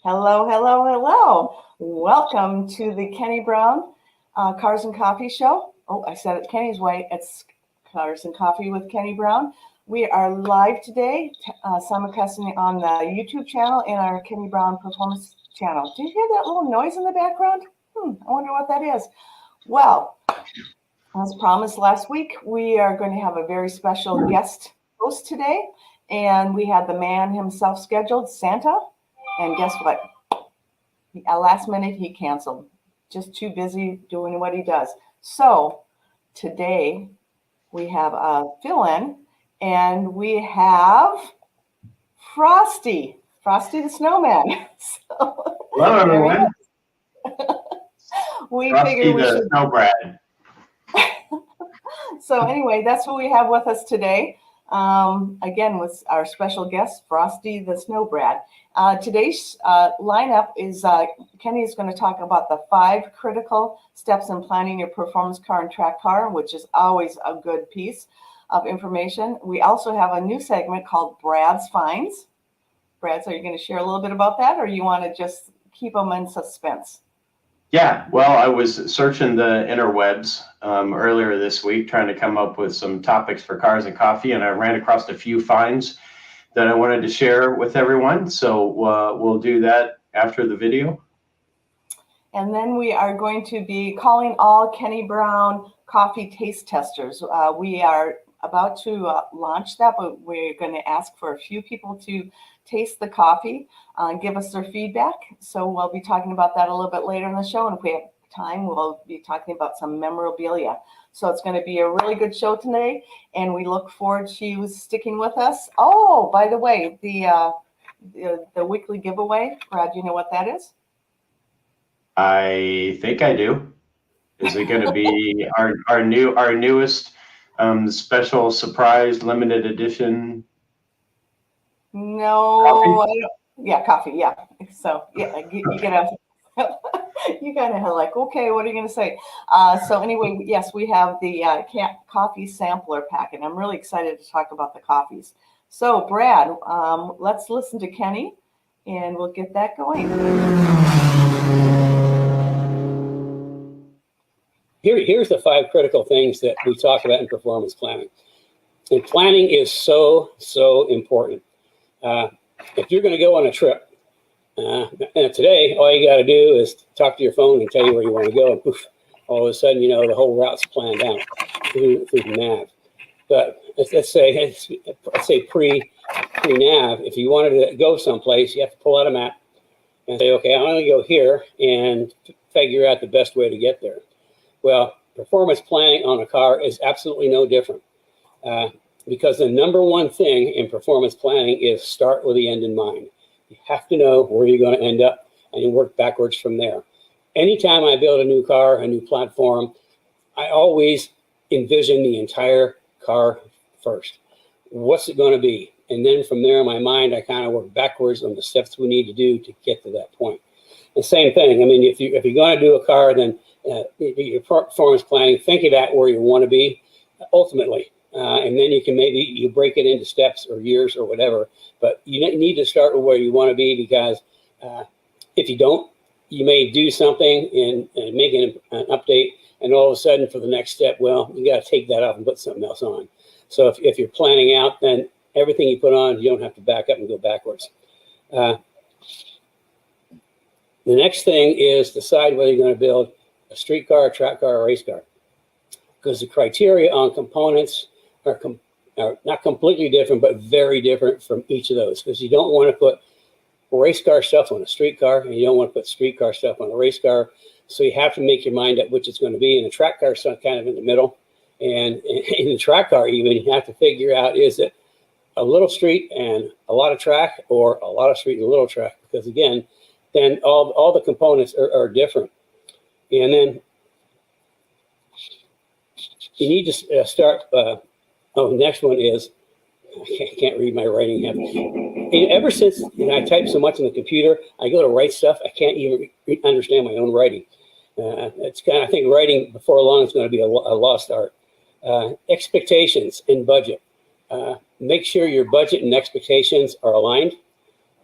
Hello, hello, hello. Welcome to the Kenny Brown Cars and Coffee Show. Oh, I said it Kenny's way. It's Cars and Coffee with Kenny Brown. We are live today, simulcasting on the YouTube channel and our Kenny Brown Performance channel. Do you hear that little noise in the background? I wonder what that is. Well, as promised last week, we are going to have a very special guest host today. And we had the man himself scheduled, Santa. And guess what? At last minute, he canceled. Just too busy doing what he does. So today we have a fill-in, and we have Frosty the Snowman. So, hello, everyone. We Frosty figured we the should. Snow Brad. So anyway, that's what we have with us today. Again, with our special guest, Frosty the Snow Brad. Today's lineup is Kenny is going to talk about the 5 critical steps in planning your performance car and track car, which is always a good piece of information. We also have a new segment called Brad's Finds. Brad, so are you going to share a little bit about that, or you want to just keep them in suspense? Yeah, well, I was searching the interwebs earlier this week, trying to come up with some topics for Cars and Coffee, and I ran across a few finds that I wanted to share with everyone. So we'll do that after the video. And then we are going to be calling all Kenny Brown coffee taste testers. We are about to launch that, but we're going to ask for a few people to taste the coffee and give us their feedback. So we'll be talking about that a little bit later in the show. And if we have time, we'll be talking about some memorabilia. So it's going to be a really good show today, and we look forward to you sticking with us. Oh, by the way, the weekly giveaway, Brad, you know what that is? I think I do. Is it going to be our newest special surprise limited edition? No, Coffee? Yeah, coffee. Yeah. So yeah, you get a. You kind of like, okay, what are you going to say? So anyway, yes, we have the coffee sampler pack, and I'm really excited to talk about the coffees. So Brad, let's listen to Kenny, and we'll get that going. Here's the 5 critical things that we talk about in performance planning. And planning is so important. If you're going to go on a trip, and today, all you got to do is talk to your phone and tell you where you want to go, and poof, all of a sudden, the whole route's planned out through the nav. But let's say pre-nav, if you wanted to go someplace, you have to pull out a map and say, okay, I'm going to go here and figure out the best way to get there. Well, performance planning on a car is absolutely no different. Because the number one thing in performance planning is start with the end in mind. You have to know where you're going to end up, and you work backwards from there. Anytime I build a new car, a new platform, I always envision the entire car first. What's it going to be? And then from there in my mind, I kind of work backwards on the steps we need to do to get to that point. The same thing. I mean, if you're going to do a car, then your performance planning, think about where you want to be ultimately. And then you break it into steps or years or whatever, but you need to start with where you want to be, because if you don't, you may do something and make an update, and all of a sudden for the next step, well, you got to take that off and put something else on. So if you're planning out, then everything you put on, you don't have to back up and go backwards. The next thing is decide whether you're going to build a street car, a track car, or a race car, because the criteria on components are not completely different, but very different from each of those, because you don't want to put race car stuff on a street car, and you don't want to put street car stuff on a race car. So you have to make your mind up which it's going to be. And the track car is kind of in the middle. And in the track car, even, you have to figure out, is it a little street and a lot of track, or a lot of street and a little track? Because again, then all the components are different. And then you need to start. The next one is, I can't read my writing. Ever since I type so much on the computer, I go to write stuff, I can't even understand my own writing. I think writing before long is going to be a lost art. Expectations and budget. Make sure your budget and expectations are aligned.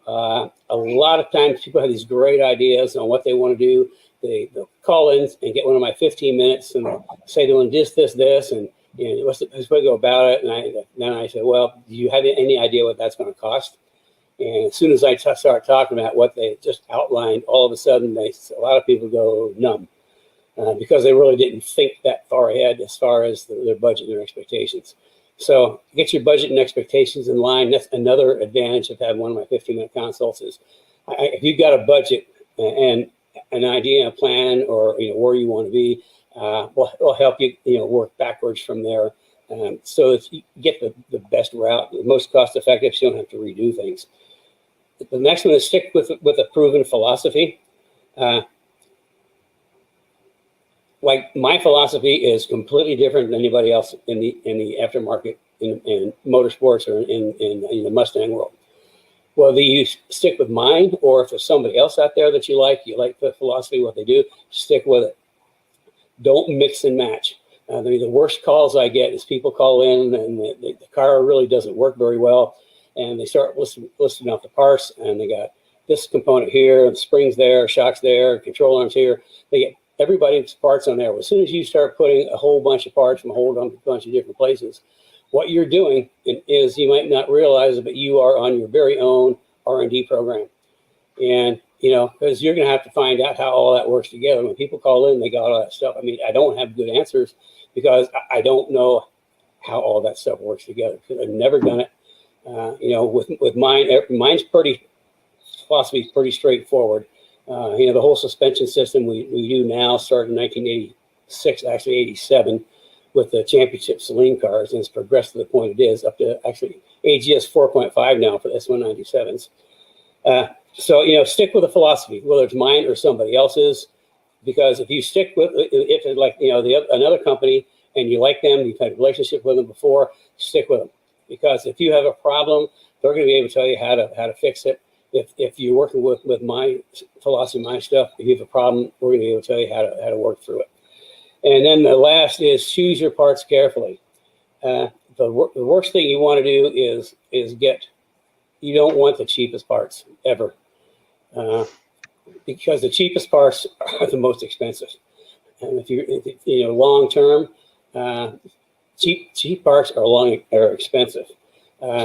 A lot of times people have these great ideas on what they want to do. They'll call in and get one of my 15 minutes and say they want to do this, and what's the best way to go about it? And then I say, well, do you have any idea what that's going to cost? And as soon as I start talking about what they just outlined, all of a sudden a lot of people go numb because they really didn't think that far ahead as far as their budget and their expectations. So get your budget and expectations in line. That's another advantage of having one of my 15-minute consults is if you've got a budget and an idea, a plan, or where you want to be, we'll help you work backwards from there. So that you get the best route, the most cost effective, so you don't have to redo things. The next one is stick with a proven philosophy. Like my philosophy is completely different than anybody else in the aftermarket in motorsports or in the Mustang world. Whether you stick with mine or if there's somebody else out there that you like the philosophy, what they do, stick with it. Don't mix and match. The worst calls I get is people call in and the car really doesn't work very well, and they start listing off the parts, and they got this component here, the springs there, shocks there, control arms here. They get everybody's parts on there. As soon as you start putting a whole bunch of parts from a whole bunch of different places, what you're doing is, you might not realize it, but you are on your very own R&D program. And, because you're going to have to find out how all that works together. When people call in, they got all that stuff. I mean, I don't have good answers because I don't know how all that stuff works together because I've never done it. With mine, mine's philosophy is pretty straightforward. The whole suspension system we do now started in 1986, actually 87, with the championship Saline cars, and it's progressed to the point it is, up to actually AGS 4.5 now for the S197s. So, stick with a philosophy, whether it's mine or somebody else's, because if you stick with, if it's like, another company and you like them, you've had a relationship with them before, stick with them. Because if you have a problem, they're going to be able to tell you how to fix it. If you're working with my philosophy, my stuff, if you have a problem, we're going to be able to tell you how to work through it. And then the last is choose your parts carefully. The worst thing you want to do is you don't want the cheapest parts ever, because the cheapest parts are the most expensive. And if you long term, cheap parts are expensive.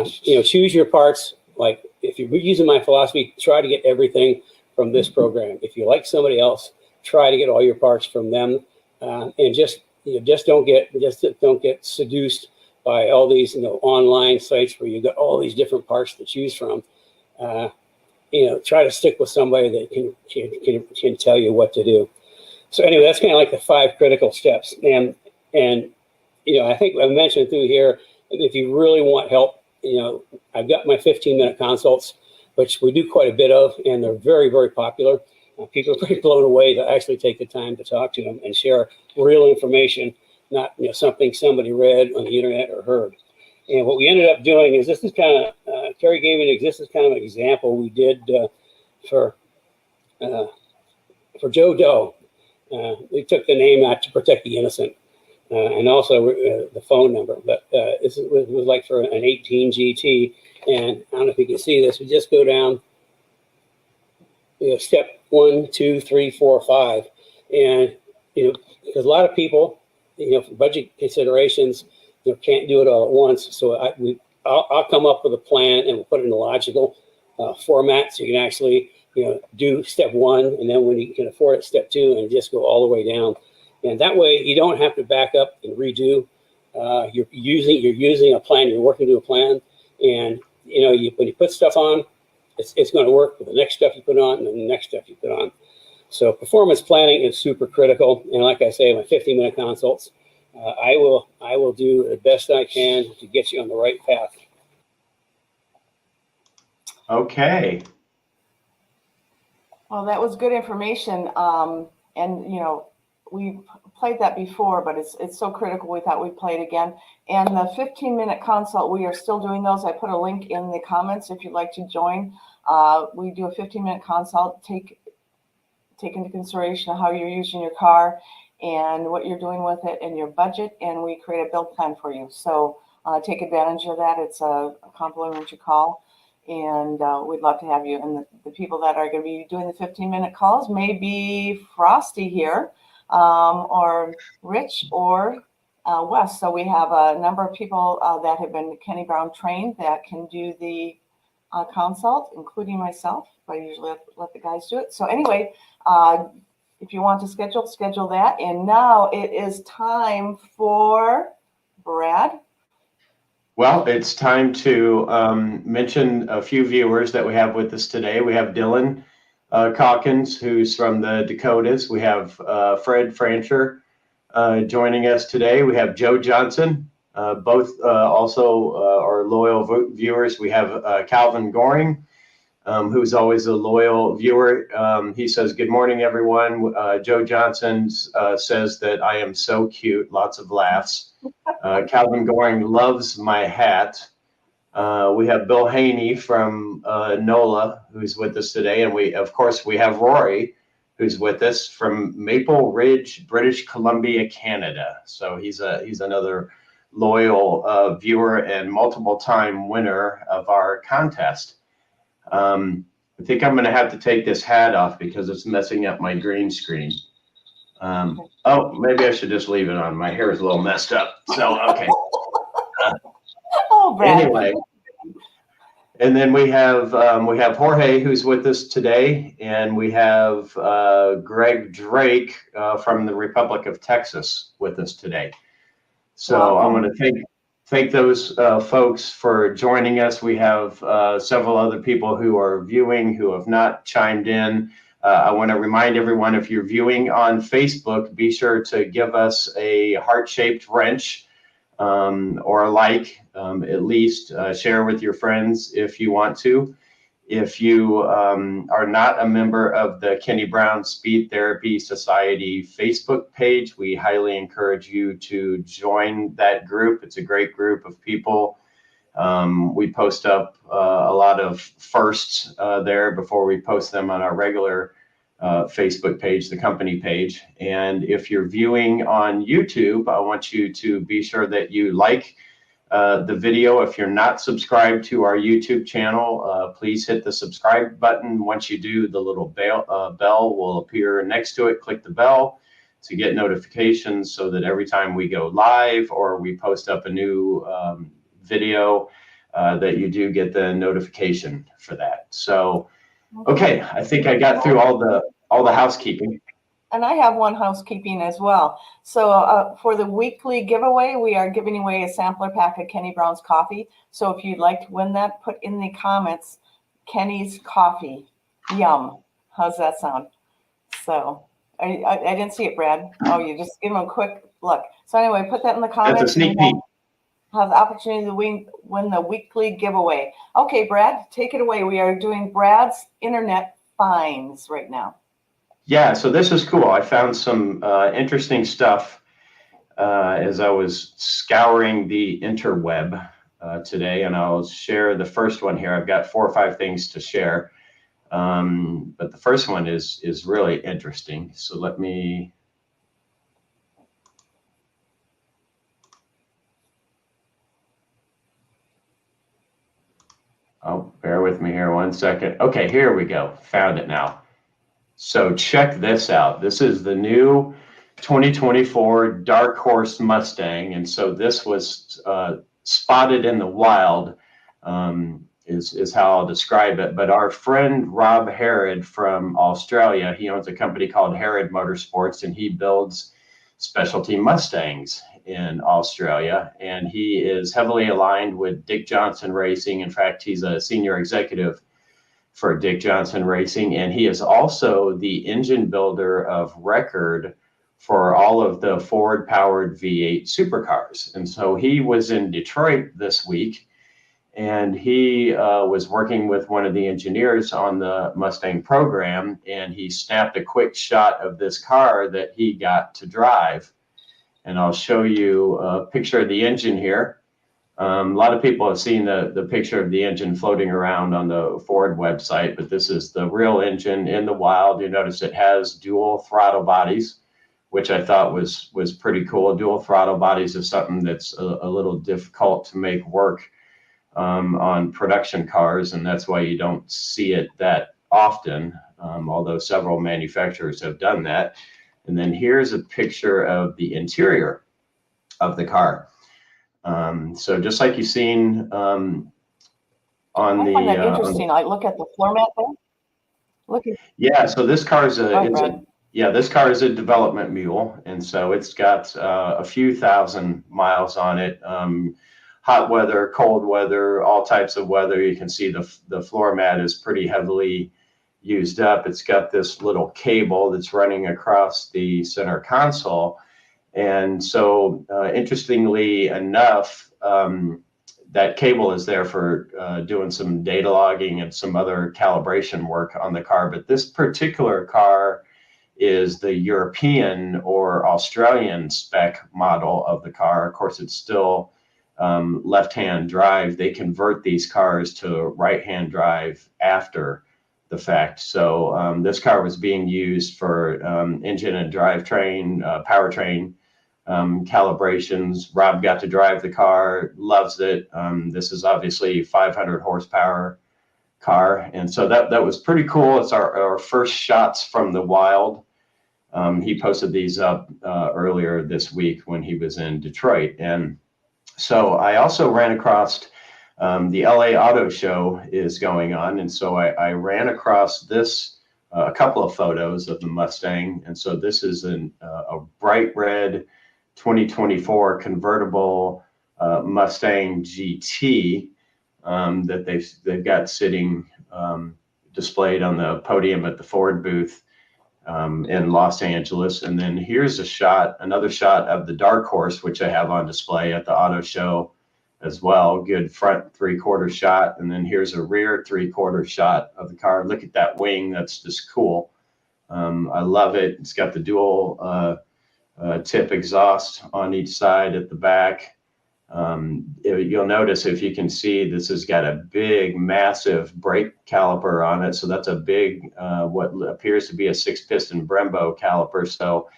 Choose your parts. Like if you're using my philosophy, try to get everything from this program. If you like somebody else, try to get all your parts from them, and just don't get seduced by all these online sites where you got all these different parts to choose from. Try to stick with somebody that can tell you what to do. So anyway, that's kind of like the 5 critical steps. And I think I mentioned through here, if you really want help, I've got my 15-minute consults, which we do quite a bit of, and they're very, very popular. People are pretty blown away to actually take the time to talk to them and share real information, not something somebody read on the internet or heard. And what we ended up doing is, this is kind of, Cari gave me this is kind of an example we did for Joe Doe. We took the name out to protect the innocent. And also the phone number, but this was like for an 18 GT, and I don't know if you can see this. We just go down, step 1, 2, 3, 4, 5, and because a lot of people, for budget considerations, can't do it all at once. So I'll come up with a plan and we'll put it in a logical format, so you can actually do step 1, and then when you can afford it, step 2, and just go all the way down. And that way, you don't have to back up and redo. You're using a plan. You're working to a plan, and when you put stuff on, it's going to work with the next stuff you put on and the next stuff you put on. So performance planning is super critical. And like I say, my 15-minute consults, I will do the best I can to get you on the right path. Okay. Well, that was good information. And we've played that before, but it's so critical. We thought we'd play it again. And the 15-minute consult, we are still doing those. I put a link in the comments if you'd like to join. We do a 15-minute consult. Take into consideration how you're using your car and what you're doing with it and your budget, and we create a build plan for you. So take advantage of that. It's a complimentary call. And we'd love to have you. And the people that are going to be doing the 15-minute calls may be Frosty here, or Rich, or Wes. So we have a number of people that have been Kenny Brown trained that can do the consult, including myself. I usually let the guys do it. So anyway, if you want to schedule that. And now it is time for Brad. Well, it's time to mention a few viewers that we have with us today. We have Dylan Calkins, who's from the Dakotas. We have Fred Francher joining us today. We have Joe Johnson, both also are loyal viewers. We have Calvin Goring, who's always a loyal viewer. He says, "Good morning, everyone." Joe Johnson says that I am so cute, lots of laughs. Calvin Goring loves my hat. We have Bill Haney from NOLA, who's with us today. And we have Rory, who's with us from Maple Ridge, British Columbia, Canada. So he's another loyal viewer and multiple time winner of our contest. I think I'm going to have to take this hat off because it's messing up my green screen. Oh, maybe I should just leave it on. My hair is a little messed up. So, okay. Anyway, and then we have Jorge, who's with us today, and we have Greg Drake from the Republic of Texas with us today. So I want to thank those folks for joining us. We have several other people who are viewing who have not chimed in. I want to remind everyone, if you're viewing on Facebook, be sure to give us a heart-shaped wrench or a like, at least share with your friends if you want to. If you are not a member of the Kenny Brown Speed Therapy Society Facebook page, we highly encourage you to join that group. It's a great group of people. We post up a lot of firsts there before we post them on our regular Facebook page, the company page. And if you're viewing on YouTube, I want you to be sure that you like the video. If you're not subscribed to our YouTube channel, please hit the subscribe button. Once you do, the little bell will appear next to it. Click the bell to get notifications so that every time we go live or we post up a new video, that you do get the notification for that. So, okay, I think I got through all the housekeeping. And I have one housekeeping as well. So for the weekly giveaway, we are giving away a sampler pack of Kenny Brown's coffee. So if you'd like to win that, put in the comments, Kenny's coffee. Yum. How's that sound? So I didn't see it, Brad. Oh, you just give them a quick look. So anyway, put that in the comments. That's a sneak peek. Have the opportunity to win the weekly giveaway. Okay, Brad, take it away. We are doing Brad's internet finds right now. Yeah, so this is cool. I found some interesting stuff as I was scouring the interweb today, and I'll share the first one here. I've got 4 or 5 things to share, but the first one is really interesting. So let me. Oh, bear with me here 1 second. Okay, here we go. Found it now. So check this out. This is the new 2024 Dark Horse Mustang. And so this was spotted in the wild, is how I'll describe it. But our friend Rob Harrod from Australia, he owns a company called Harrod Motorsports, and he builds specialty Mustangs in Australia. And he is heavily aligned with Dick Johnson Racing. In fact, he's a senior executive for Dick Johnson Racing, and he is also the engine builder of record for all of the Ford-powered V8 supercars. And so he was in Detroit this week, and he was working with one of the engineers on the Mustang program, and he snapped a quick shot of this car that he got to drive. And I'll show you a picture of the engine here. A lot of people have seen the picture of the engine floating around on the Ford website, but this is the real engine in the wild. You notice it has dual throttle bodies, which I thought was pretty cool. Dual throttle bodies is something that's a little difficult to make work on production cars, and that's why you don't see it that often, although several manufacturers have done that. And then here's a picture of the interior of the car. So just like you've seen on I find that the interesting. I look at the floor mat there. Look at yeah. So this car is Brad. this car is a development mule, and so it's got a few thousand miles on it. Hot weather, cold weather, all types of weather. You can see the floor mat is pretty heavily used up. It's got this little cable that's running across the center console. And so, interestingly enough, that cable is there for doing some data logging and some other calibration work on the car. But this particular car is the European or Australian spec model of the car. Of course, it's still left-hand drive. They convert these cars to right-hand drive after the fact. So this car was being used for engine and drivetrain, powertrain calibrations. Rob got to drive the car, loves it. This is obviously 500 horsepower car, and so that was pretty cool. It's our first shots from the wild. He posted these up earlier this week when he was in Detroit. And so I also ran across the LA Auto Show is going on, and so I ran across this a couple of photos of the Mustang. And so this is a bright red 2024 convertible Mustang GT that they've got sitting displayed on the podium at the Ford booth in Los Angeles. And then here's another shot of the Dark Horse, which I have on display at the auto show as well. Good front 3/4 shot. And then here's a rear 3/4 shot of the car. Look at that wing. That's just cool. I love it. It's got the dual tip exhaust on each side at the back. You'll notice, if you can see, this has got a big, massive brake caliper on it. So that's a big, what appears to be a 6-piston Brembo caliper. So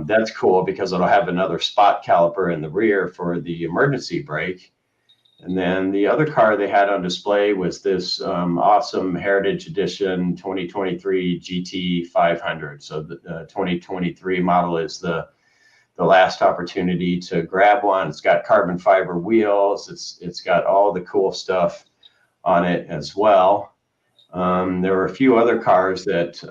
that's cool because it'll have another spot caliper in the rear for the emergency brake. And then the other car they had on display was this awesome Heritage Edition 2023 GT 500. So the 2023 model is the last opportunity to grab one. It's got carbon fiber wheels. It's got all the cool stuff on it as well. There were a few other cars that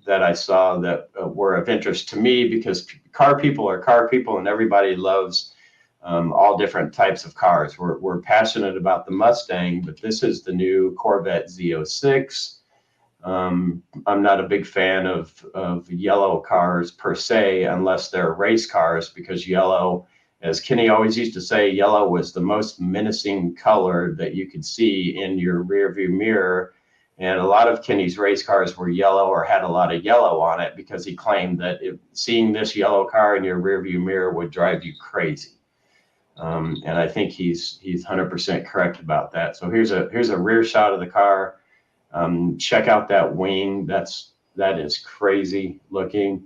I saw that were of interest to me, because car people are car people, and everybody loves all different types of cars. We're passionate about the Mustang, but this is the new Corvette Z06. I'm not a big fan of yellow cars per se, unless they're race cars, because yellow, as Kenny always used to say, yellow was the most menacing color that you could see in your rear view mirror. And a lot of Kenny's race cars were yellow or had a lot of yellow on it, because he claimed that seeing this yellow car in your rear view mirror would drive you crazy. And I think he's 100% correct about that. So here's a rear shot of the car. Check out that wing. That is crazy looking.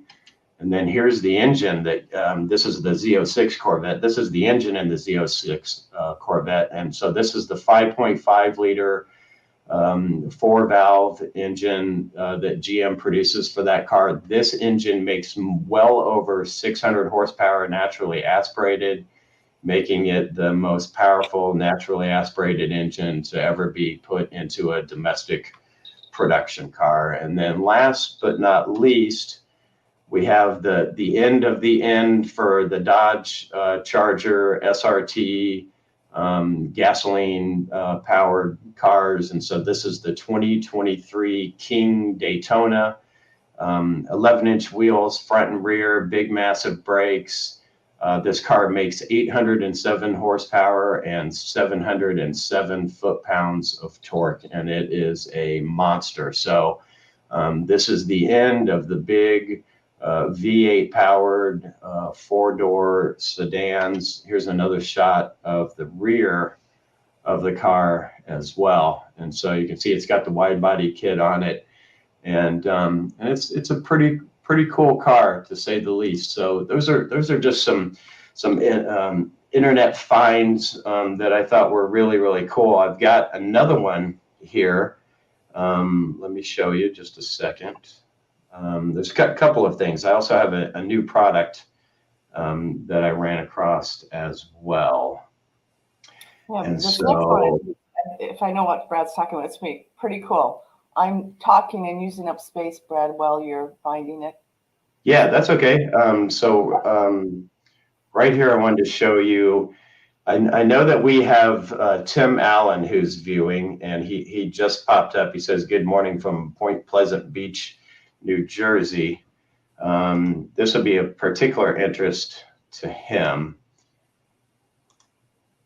And then here's the engine this is the Z06 Corvette. This is the engine in the Z06 Corvette. And so this is the 5.5 liter 4-valve engine that GM produces for that car. This engine makes well over 600 horsepower naturally aspirated, making it the most powerful naturally aspirated engine to ever be put into a domestic production car. And then last but not least, we have the end of the end for the Dodge Charger SRT gasoline powered cars. And so this is the 2023 King Daytona, 11-inch wheels, front and rear, big massive brakes. This car makes 807 horsepower and 707 foot-pounds of torque, and it is a monster. So this is the end of the big V8-powered 4-door sedans. Here's another shot of the rear of the car as well. And so you can see it's got the wide-body kit on it, and it's a pretty cool car, to say the least. So those are just some internet finds that I thought were really, really cool. I've got another one here. Let me show you just a second. There's a couple of things. I also have a new product that I ran across as well. Yeah, And this next so, one, if I know what Brad's talking about, it's pretty cool. I'm talking and using up space, Brad, while you're finding it. yeah, that's okay. Right here, I wanted to show you. I know that we have Tim Allen who's viewing, and he just popped up. He says, "Good morning from Point Pleasant Beach, New Jersey." This will be of particular interest to him.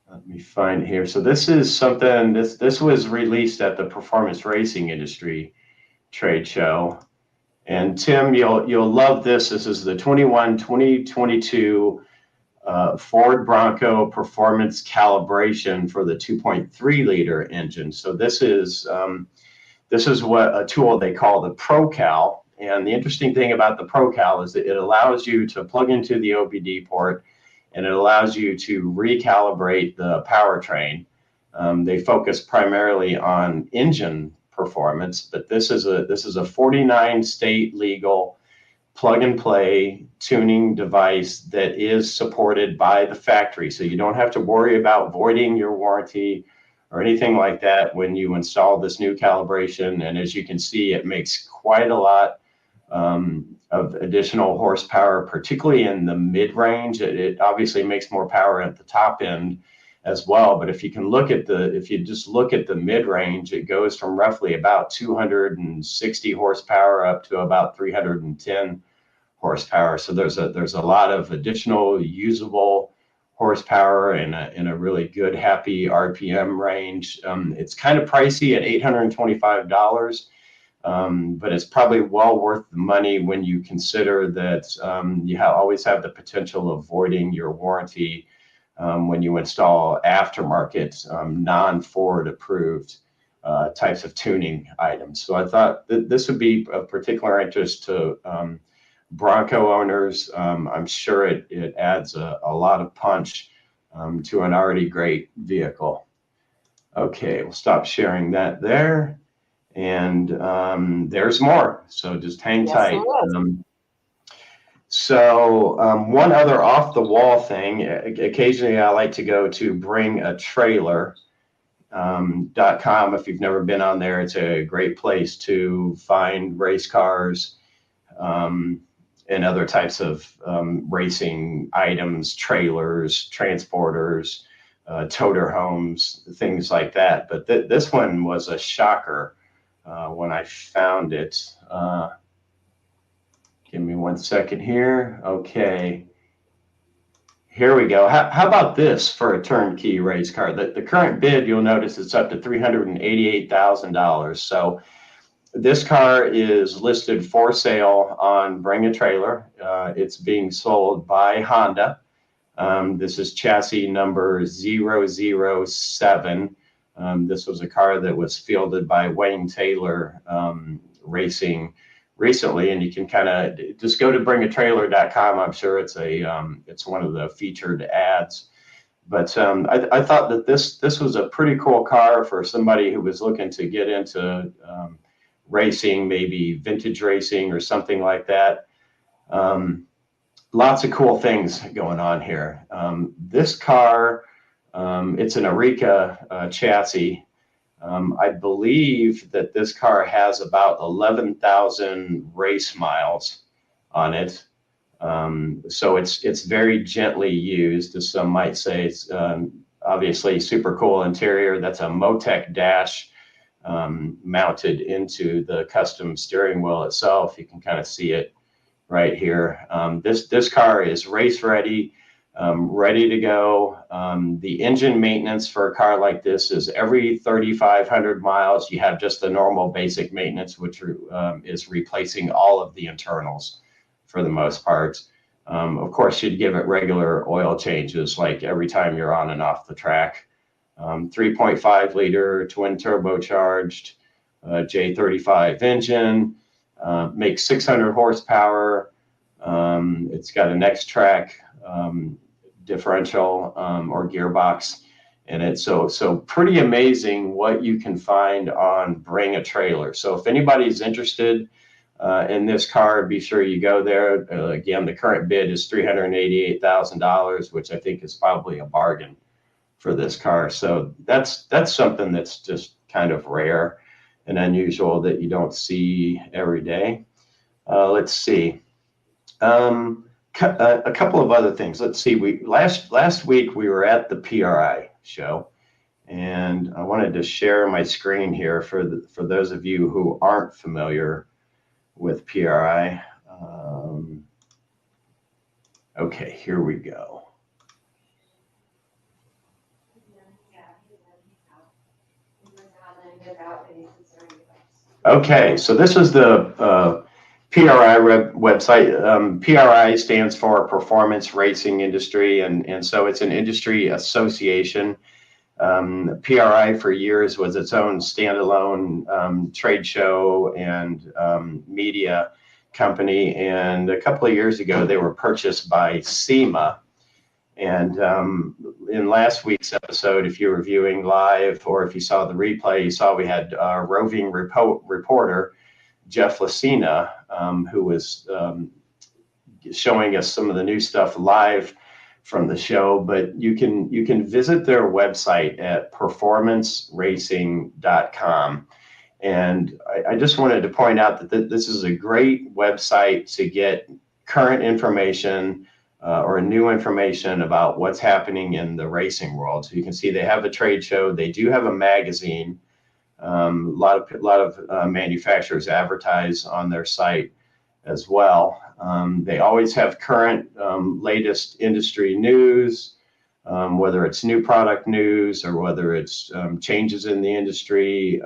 Let me find here. So this is something, this was released at the Performance Racing Industry trade show. And Tim, you'll love this. This is the 2022 Ford Bronco performance calibration for the 2.3 liter engine. So this is what a tool they call the ProCal. And the interesting thing about the ProCal is that it allows you to plug into the OBD port, and it allows you to recalibrate the powertrain. They focus primarily on engine performance, but this is a 49 state legal plug and play tuning device that is supported by the factory. So you don't have to worry about voiding your warranty or anything like that when you install this new calibration. And as you can see, it makes quite a lot of additional horsepower, particularly in the mid-range. It obviously makes more power at the top end as well. But if you just look at the mid-range, it goes from roughly about 260 horsepower up to about 310 horsepower. So there's a lot of additional usable horsepower in a really good, happy RPM range. It's kind of pricey at $825. But it's probably well worth the money when you consider that you always have the potential of voiding your warranty when you install aftermarket, non-Ford approved types of tuning items. So I thought that this would be of particular interest to Bronco owners. I'm sure it adds a lot of punch to an already great vehicle. Okay, we'll stop sharing that there. And there's more, so just hang tight. One other off the wall thing, occasionally I like to go to bringatrailer.com. If you've never been on there, it's a great place to find race cars and other types of racing items, trailers, transporters, toter homes, things like that. But this one was a shocker. When I found it, give me 1 second here. Okay, here we go. How about this for a turnkey race car? The current bid, you'll notice it's up to $388,000. So this car is listed for sale on Bring a Trailer. It's being sold by Honda. This is chassis number 007. This was a car that was fielded by Wayne Taylor Racing recently, and you can kind of just go to bringatrailer.com. I'm sure it's one of the featured ads. But I thought that this was a pretty cool car for somebody who was looking to get into racing, maybe vintage racing or something like that. Lots of cool things going on here. This car, it's an Areca chassis. I believe that this car has about 11,000 race miles on it. So it's very gently used, as some might say. It's obviously super cool interior. That's a Motec dash mounted into the custom steering wheel itself. You can kind of see it right here. This car is race ready. Ready to go. The engine maintenance for a car like this is every 3,500 miles. You have just the normal basic maintenance, which is replacing all of the internals for the most part. Of course, you'd give it regular oil changes like every time you're on and off the track. 3.5 liter twin turbocharged J35 engine, makes 600 horsepower. It's got an X-Track differential or gearbox in it. So pretty amazing what you can find on Bring a Trailer. So if anybody's interested in this car, be sure you go there. Again, the current bid is $388,000, which I think is probably a bargain for this car. So that's something that's just kind of rare and unusual that you don't see every day. Let's see. A couple of other things. Let's see. Last week we were at the PRI show, and I wanted to share my screen here for those of you who aren't familiar with PRI. Okay, here we go. Okay, so this is the PRI website. PRI stands for Performance Racing Industry, and so it's an industry association. PRI for years was its own standalone trade show and media company, and a couple of years ago they were purchased by SEMA. And in last week's episode, if you were viewing live or if you saw the replay, you saw we had roving reporter Jeff Lucina, who was showing us some of the new stuff live from the show. But you can visit their website at performanceracing.com. And I just wanted to point out that this is a great website to get current information or new information about what's happening in the racing world. So you can see they have a trade show. They do have a magazine. A lot of manufacturers advertise on their site as well. They always have current latest industry news, whether it's new product news or whether it's changes in the industry,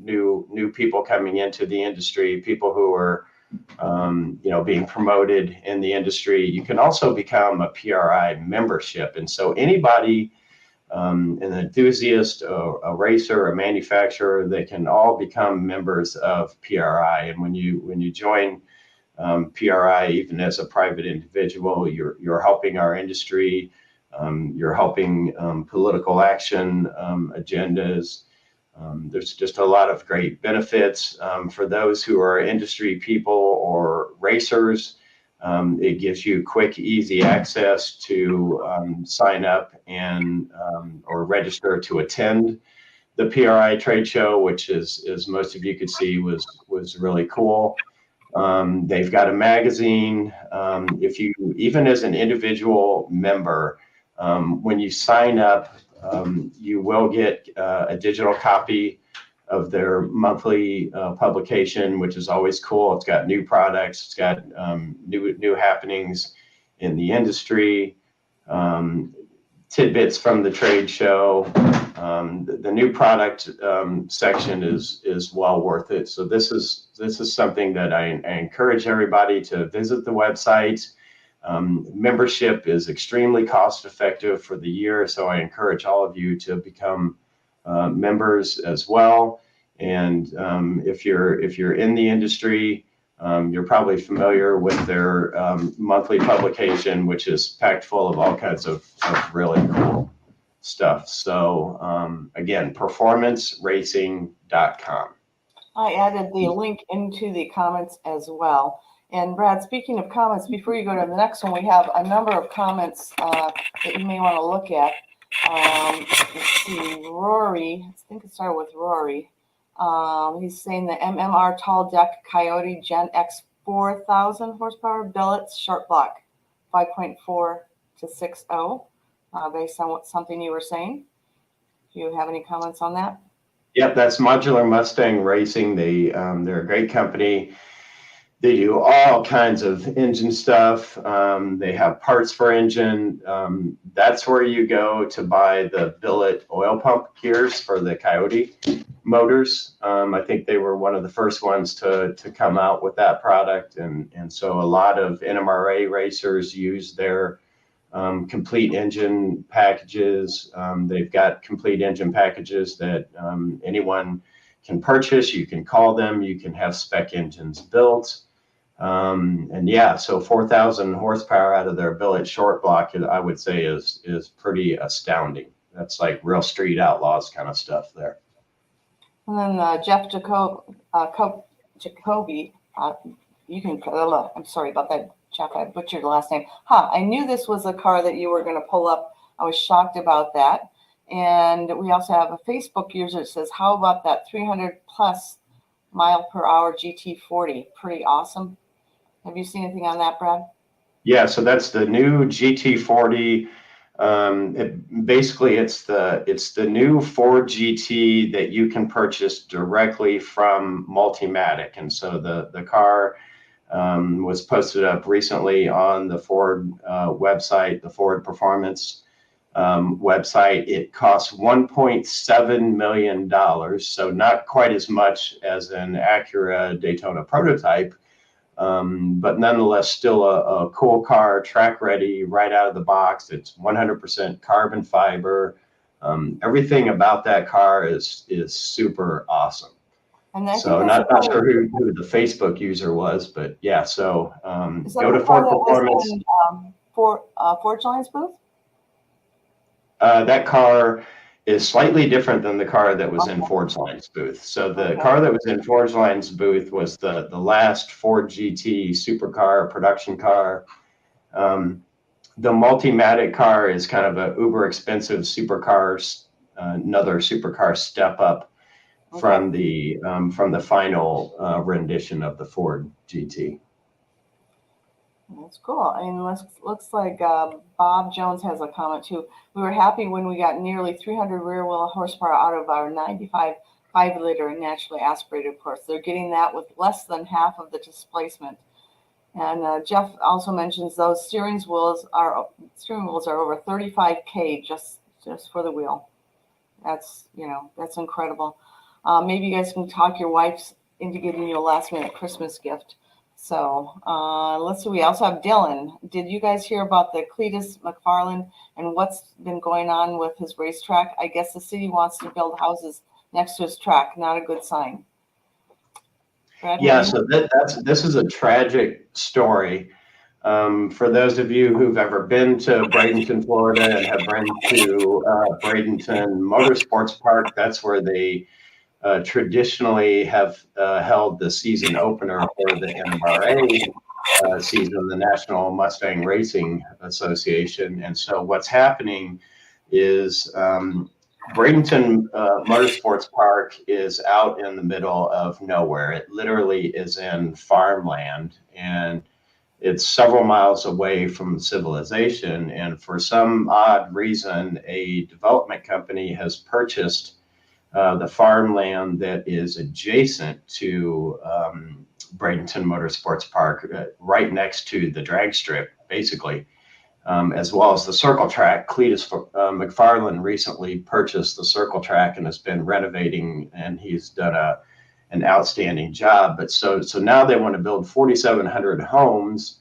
new people coming into the industry, people who are being promoted in the industry. You can also become a PRI membership, and so anybody, an enthusiast, a racer, a manufacturer, they can all become members of PRI. And when you join PRI, even as a private individual, you're helping our industry. You're helping political action agendas. There's just a lot of great benefits for those who are industry people or racers. It gives you quick, easy access to sign up and or register to attend the PRI trade show, which is, as most of you could see, was really cool. They've got a magazine. If you, even as an individual member, when you sign up, you will get a digital copy of their monthly publication, which is always cool. It's got new products. It's got new happenings in the industry, tidbits from the trade show. The new product section is well worth it. So this is something that I encourage everybody to visit the website. Membership is extremely cost effective for the year, so I encourage all of you to become members as well. And if you're in the industry, you're probably familiar with their monthly publication, which is packed full of all kinds of really cool stuff. So again, performanceracing.com. I added the link into the comments as well. And Brad, speaking of comments, before you go to the next one, we have a number of comments that you may want to look at. Let's see, Rory, I think it started with Rory. He's saying the MMR tall deck Coyote Gen X 4,000 horsepower billets short block 5.4 to 6.0, based on something you were saying. Do you have any comments on that? Yep, that's Modular Mustang Racing. They're a great company. They do all kinds of engine stuff. They have parts for engine. That's where you go to buy the billet oil pump gears for the Coyote motors. I think they were one of the first ones to come out with that product. And so a lot of NMRA racers use their complete engine packages. They've got complete engine packages that anyone can purchase. You can call them. You can have spec engines built. And yeah, so 4,000 horsepower out of their billet short block, I would say is pretty astounding. That's like real street outlaws kind of stuff there. And then Jeff Jacoby, you can, I'm sorry about that, Jeff, I butchered the last name. I knew this was a car that you were going to pull up. I was shocked about that. And we also have a Facebook user that says, how about that 300 plus mile per hour GT40? Pretty awesome. Have you seen anything on that, Brad? Yeah, so that's the new GT40. It's the new Ford GT that you can purchase directly from Multimatic, and so the car was posted up recently on the Ford website, the Ford Performance website. It costs $1.7 million, so not quite as much as an Acura Daytona prototype. But nonetheless, still a cool car, track ready, right out of the box. It's 100% carbon fiber. Everything about that car is super awesome. And so not sure who the Facebook user was, but yeah. So go to Ford Performance. Ford Giants booth. That car is slightly different than the car that was in Ford's Line's booth. So the car that was in Ford's Line's booth was the last Ford GT supercar, production car. The Multimatic car is kind of a uber expensive supercar, another supercar step up from the final rendition of the Ford GT. That's cool. And looks like Bob Jones has a comment too. We were happy when we got nearly 300 rear wheel horsepower out of our 95 5-liter naturally aspirated, of course. They're getting that with less than half of the displacement. And Jeff also mentions those steering wheels are over 35K just for the wheel. That's incredible. Maybe you guys can talk your wives into giving you a last minute Christmas gift. So let's see. We also have Dylan. Did you guys hear about the Cletus McFarland and what's been going on with his racetrack? I guess the city wants to build houses next to his track. Not a good sign. Brad, yeah. So this is a tragic story. For those of you who've ever been to Bradenton, Florida, and have been to Bradenton Motorsports Park, that's where they traditionally have held the season opener for the NMRA season, the National Mustang Racing Association. And so what's happening is Bradenton Motorsports Park is out in the middle of nowhere. It literally is in farmland, and it's several miles away from civilization. And for some odd reason, a development company has purchased the farmland that is adjacent to Bradenton Motorsports Park, right next to the drag strip, basically, as well as the circle track. Cletus McFarland recently purchased the circle track and has been renovating, and he's done an outstanding job. But so now they want to build 4,700 homes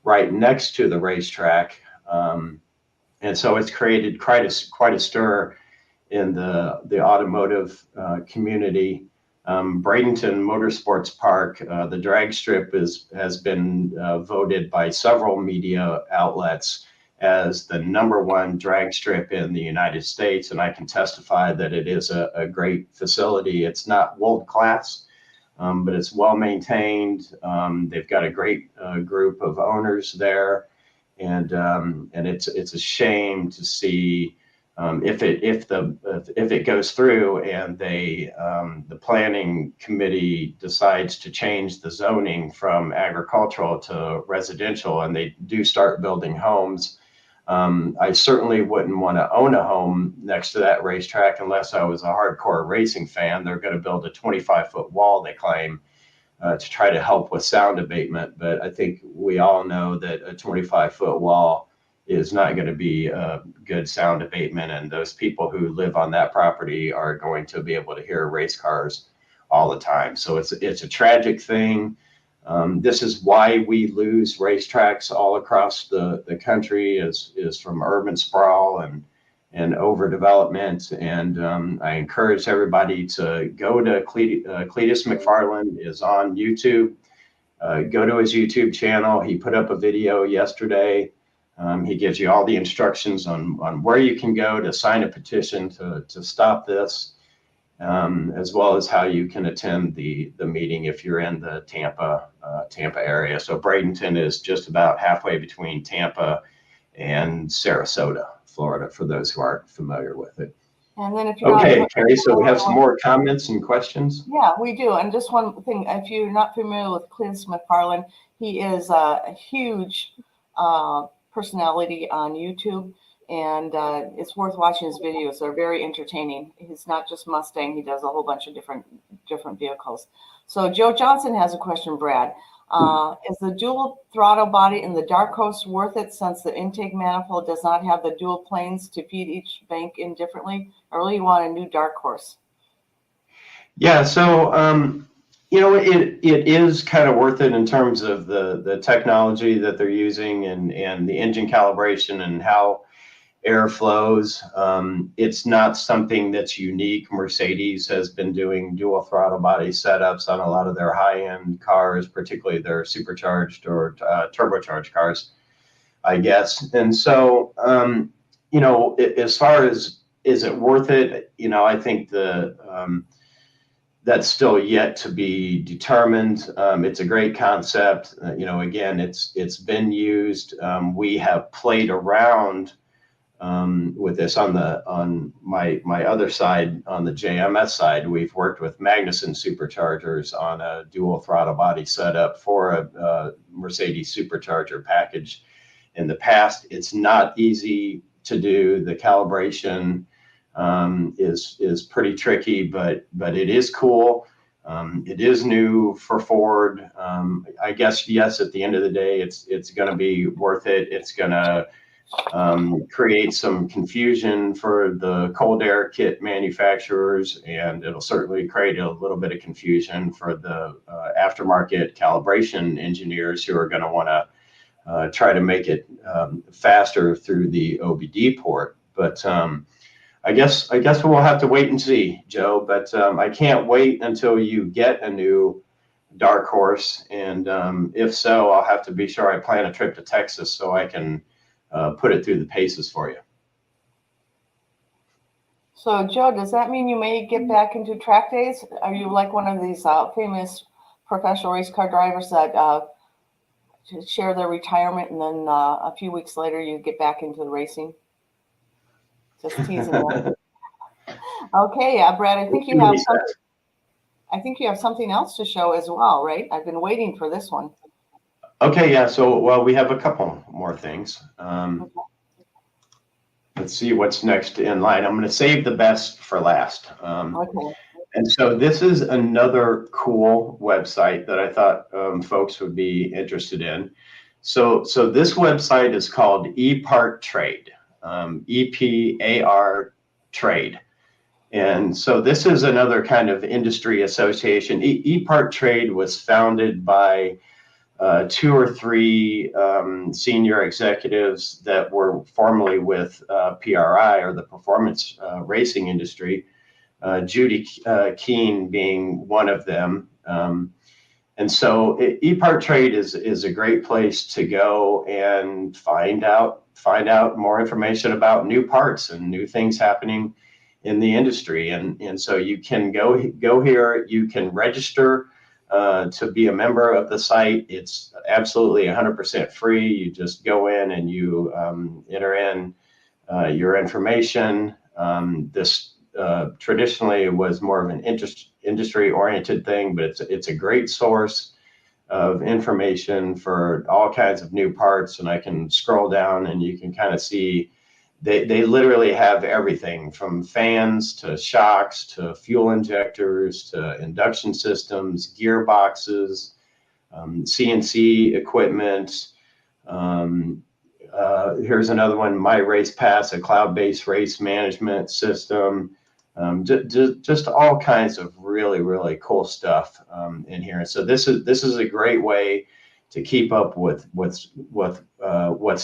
right next to the racetrack, and so it's created quite a stir in the automotive community. Bradenton Motorsports Park, the drag strip has been voted by several media outlets as the #1 drag strip in the United States, and I can testify that it is a great facility. It's not world class, but it's well maintained. They've got a great group of owners there, and it's a shame to see if it goes through and the planning committee decides to change the zoning from agricultural to residential, and they do start building homes. I certainly wouldn't want to own a home next to that racetrack unless I was a hardcore racing fan. They're going to build a 25-foot wall, they claim, to try to help with sound abatement. But I think we all know that a 25-foot wall is not going to be a good sound abatement, and those people who live on that property are going to be able to hear race cars all the time. So it's a tragic thing. This is why we lose racetracks all across the country, is from urban sprawl and overdevelopment. And I encourage everybody to go to Cletus McFarland is on YouTube, go to his YouTube channel. He put up a video yesterday. He gives you all the instructions on where you can go to sign a petition to stop this, as well as how you can attend the meeting if you're in the Tampa area. So Bradenton is just about halfway between Tampa and Sarasota, Florida, for those who aren't familiar with it. And then if you're Okay, not, Carrie, so we have some more comments and questions. yeah, we do. And just one thing, if you're not familiar with Clint McFarland, he is a huge personality on YouTube, and it's worth watching his videos. They're very entertaining. He's not just Mustang; he does a whole bunch of different vehicles. So Joe Johnson has a question, Brad. Is the dual throttle body in the Dark Horse worth it, since the intake manifold does not have the dual planes to feed each bank in differently? I really want a new Dark Horse. Yeah, so it is kind of worth it in terms of the technology that they're using and the engine calibration and how air flows. It's not something that's unique. Mercedes has been doing dual throttle body setups on a lot of their high-end cars, particularly their supercharged or turbocharged cars, I guess. And so, as far as is it worth it, I think that's still yet to be determined. It's a great concept. Again, it's been used. We have played around with this on my other side, on the JMS side. We've worked with Magnuson superchargers on a dual throttle body setup for a Mercedes supercharger package in the past. It's not easy to do. The calibration is pretty tricky, but it is cool. It is new for Ford. I guess, yes, at the end of the day, it's going to be worth it. It's going to create some confusion for the cold air kit manufacturers, and it'll certainly create a little bit of confusion for the aftermarket calibration engineers who are going to want to try to make it faster through the OBD port. But I guess we'll have to wait and see, Joe. But I can't wait until you get a new Dark Horse, and if so, I'll have to be sure I plan a trip to Texas so I can put it through the paces for you. So, Joe, does that mean you may get back into track days? Are you like one of these famous professional race car drivers that share their retirement and then a few weeks later you get back into the racing? Just teasing you. Okay, Brad, I think you have something. I think you have something else to show as well, right? I've been waiting for this one. Okay, yeah. So, well, we have a couple more things. Let's see what's next in line. I'm going to save the best for last. Okay. And so this is another cool website that I thought folks would be interested in. So this website is called ePart Trade, EPAR Trade. And so this is another kind of industry association. ePart Trade was founded by 2 or 3 senior executives that were formerly with PRI, or the performance racing industry, Judy Keene being one of them. And so ePart Trade is a great place to go and find out more information about new parts and new things happening in the industry. And so you can go here, you can register to be a member of the site. It's absolutely 100% free. You just go in and you enter in your information. This traditionally was more of an industry-oriented thing, but it's a great source of information for all kinds of new parts. And I can scroll down and you can kind of see they literally have everything from fans to shocks to fuel injectors to induction systems, gearboxes, CNC equipment. Here's another one, My Race Pass, a cloud-based race management system. Just all kinds of really, really cool stuff in here. So this is a great way to keep up with what's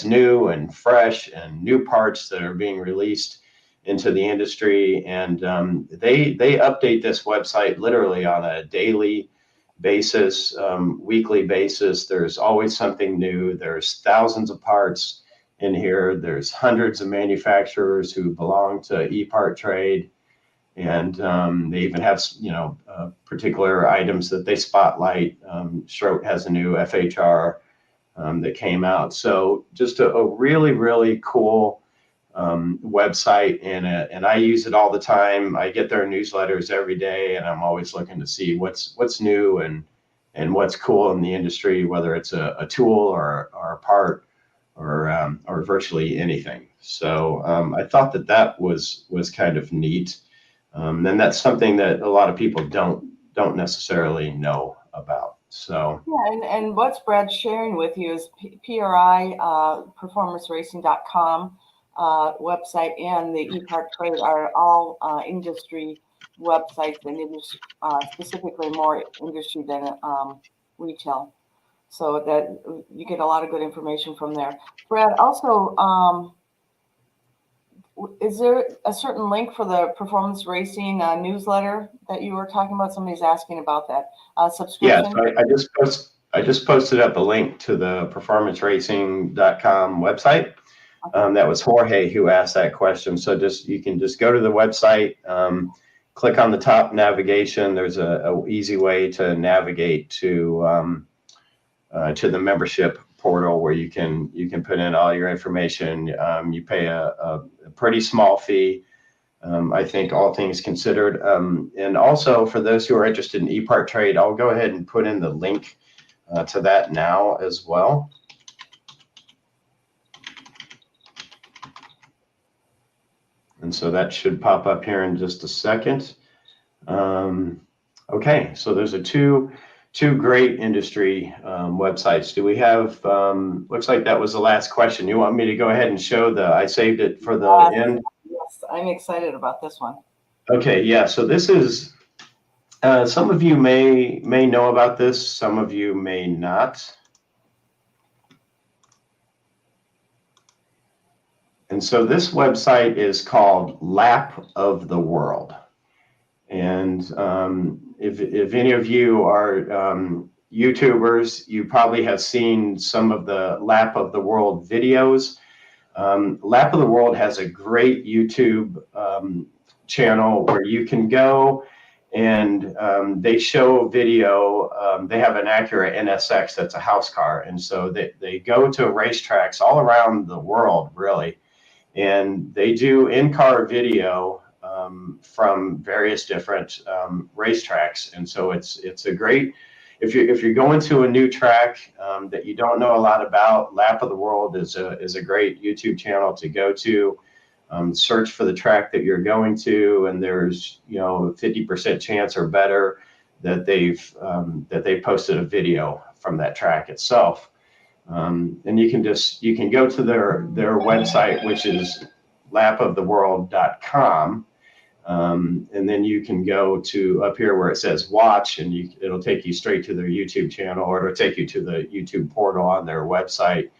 new and fresh and new parts that are being released into the industry. And they update this website literally on a daily basis, weekly basis. There's always something new. There's thousands of parts in here. There's hundreds of manufacturers who belong to e-part trade. And they even have, particular items that they spotlight. Schroet has a new FHR that came out. So just a really, really cool website, and I use it all the time. I get their newsletters every day, and I'm always looking to see what's new and what's cool in the industry, whether it's a tool or a part or virtually anything. So I thought that was kind of neat. And that's something that a lot of people don't necessarily know about. So yeah, and what's Brad sharing with you is PRI, performanceracing.com website, and the ePart Trade are all industry websites, and it is specifically more industry than retail. So that you get a lot of good information from there. Brad, also, is there a certain link for the performance racing newsletter that you were talking about? Somebody's asking about that subscription. Yeah, so I just posted up a link to the performanceracing.com website. That was Jorge who asked that question. So you can just go to the website, click on the top navigation. There's a easy way to navigate to the membership portal where you can put in all your information. You pay a pretty small fee, I think, all things considered. And also for those who are interested in ePart Trade, I'll go ahead and put in the link to that now as well. And so that should pop up here in just a second. Okay, so there's two great industry websites. Do we have, looks like that was the last question. You want me to go ahead and show I saved it for the end? Yes, I'm excited about this one. Okay, yeah, so this is, some of you may know about this, some of you may not. And so this website is called Lap of the World. And if any of you are YouTubers, you probably have seen some of the Lap of the World videos. Lap of the World has a great YouTube channel where you can go and they show video. They have an Acura NSX that's a house car. And so they go to racetracks all around the world, really. And they do in-car video from various different racetracks. And so it's a great, if you're going to a new track that you don't know a lot about, Lap of the World is a great YouTube channel to go to. Search for the track that you're going to, and there's 50% chance or better that they've posted a video from that track itself. And you can go to their website, which is lapoftheworld.com. And then you can go to up here where it says watch, and it'll take you straight to their YouTube channel, or it'll take you to the YouTube portal on their website.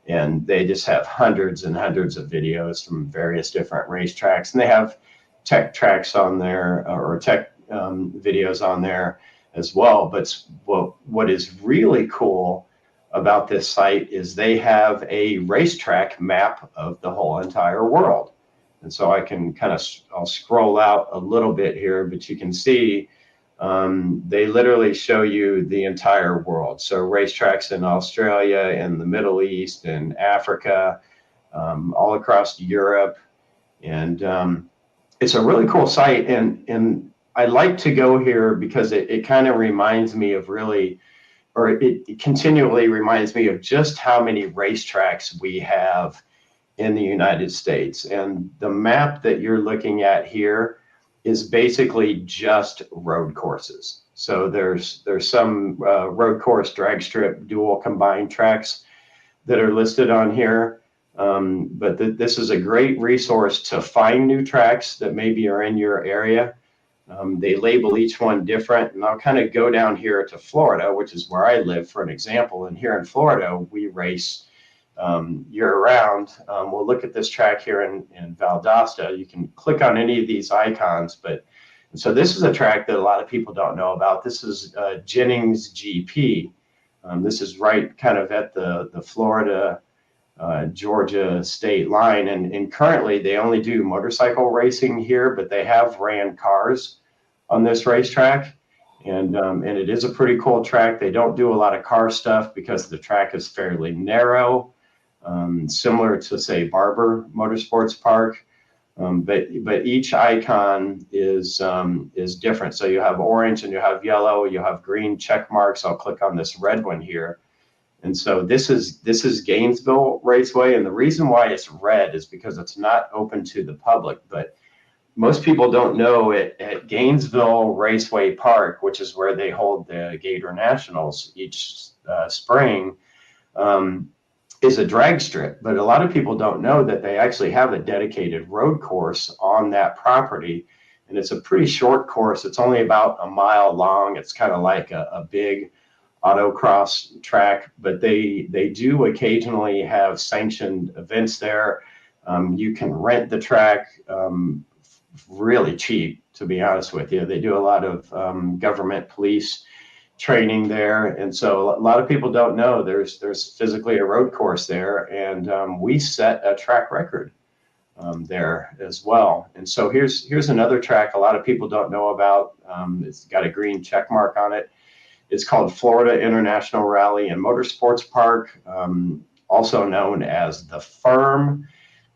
And they just have hundreds and hundreds of videos from various different racetracks. And they have tech tracks on there, or tech videos on there as well. But what is really cool about this site is they have a racetrack map of the whole entire world. And so I can I'll scroll out a little bit here, but you can see they literally show you the entire world. So racetracks in Australia and the Middle East and Africa, all across Europe. And it's a really cool site. And I like to go here because it kind of reminds me of it continually reminds me of just how many racetracks we have in the United States. And the map that you're looking at here is basically just road courses. So there's some road course, drag strip, dual combined tracks that are listed on here. But this is a great resource to find new tracks that maybe are in your area. They label each one different, and I'll kind of go down here to Florida, which is where I live, for an example. And here in Florida, we race year-round. We'll look at this track here in Valdosta. You can click on any of these icons, but So this is a track that a lot of people don't know about. This is Jennings GP. This is right kind of at the Florida Georgia state line, and currently they only do motorcycle racing here, but they have ran cars on this racetrack, and it is a pretty cool track. They don't do a lot of car stuff because the track is fairly narrow, similar to say Barber Motorsports Park. But each icon is different. So you have orange and you have yellow, you have green check marks. I'll click on this red one here. And so this is Gainesville Raceway. And the reason why it's red is because it's not open to the public. But most people don't know it at Gainesville Raceway Park, which is where they hold the Gator Nationals each spring, is a drag strip, but a lot of people don't know that they actually have a dedicated road course on that property, and it's a pretty short course. It's only about a mile long. It's kind of like a big autocross track, but they do occasionally have sanctioned events there. You can rent the track really cheap, to be honest with you. They do a lot of government police training there, and so a lot of people don't know there's physically a road course there, and we set a track record there as well. And so here's another track a lot of people don't know about. It's got a green check mark on it. It's called Florida International Rally and Motorsports Park, also known as the Firm.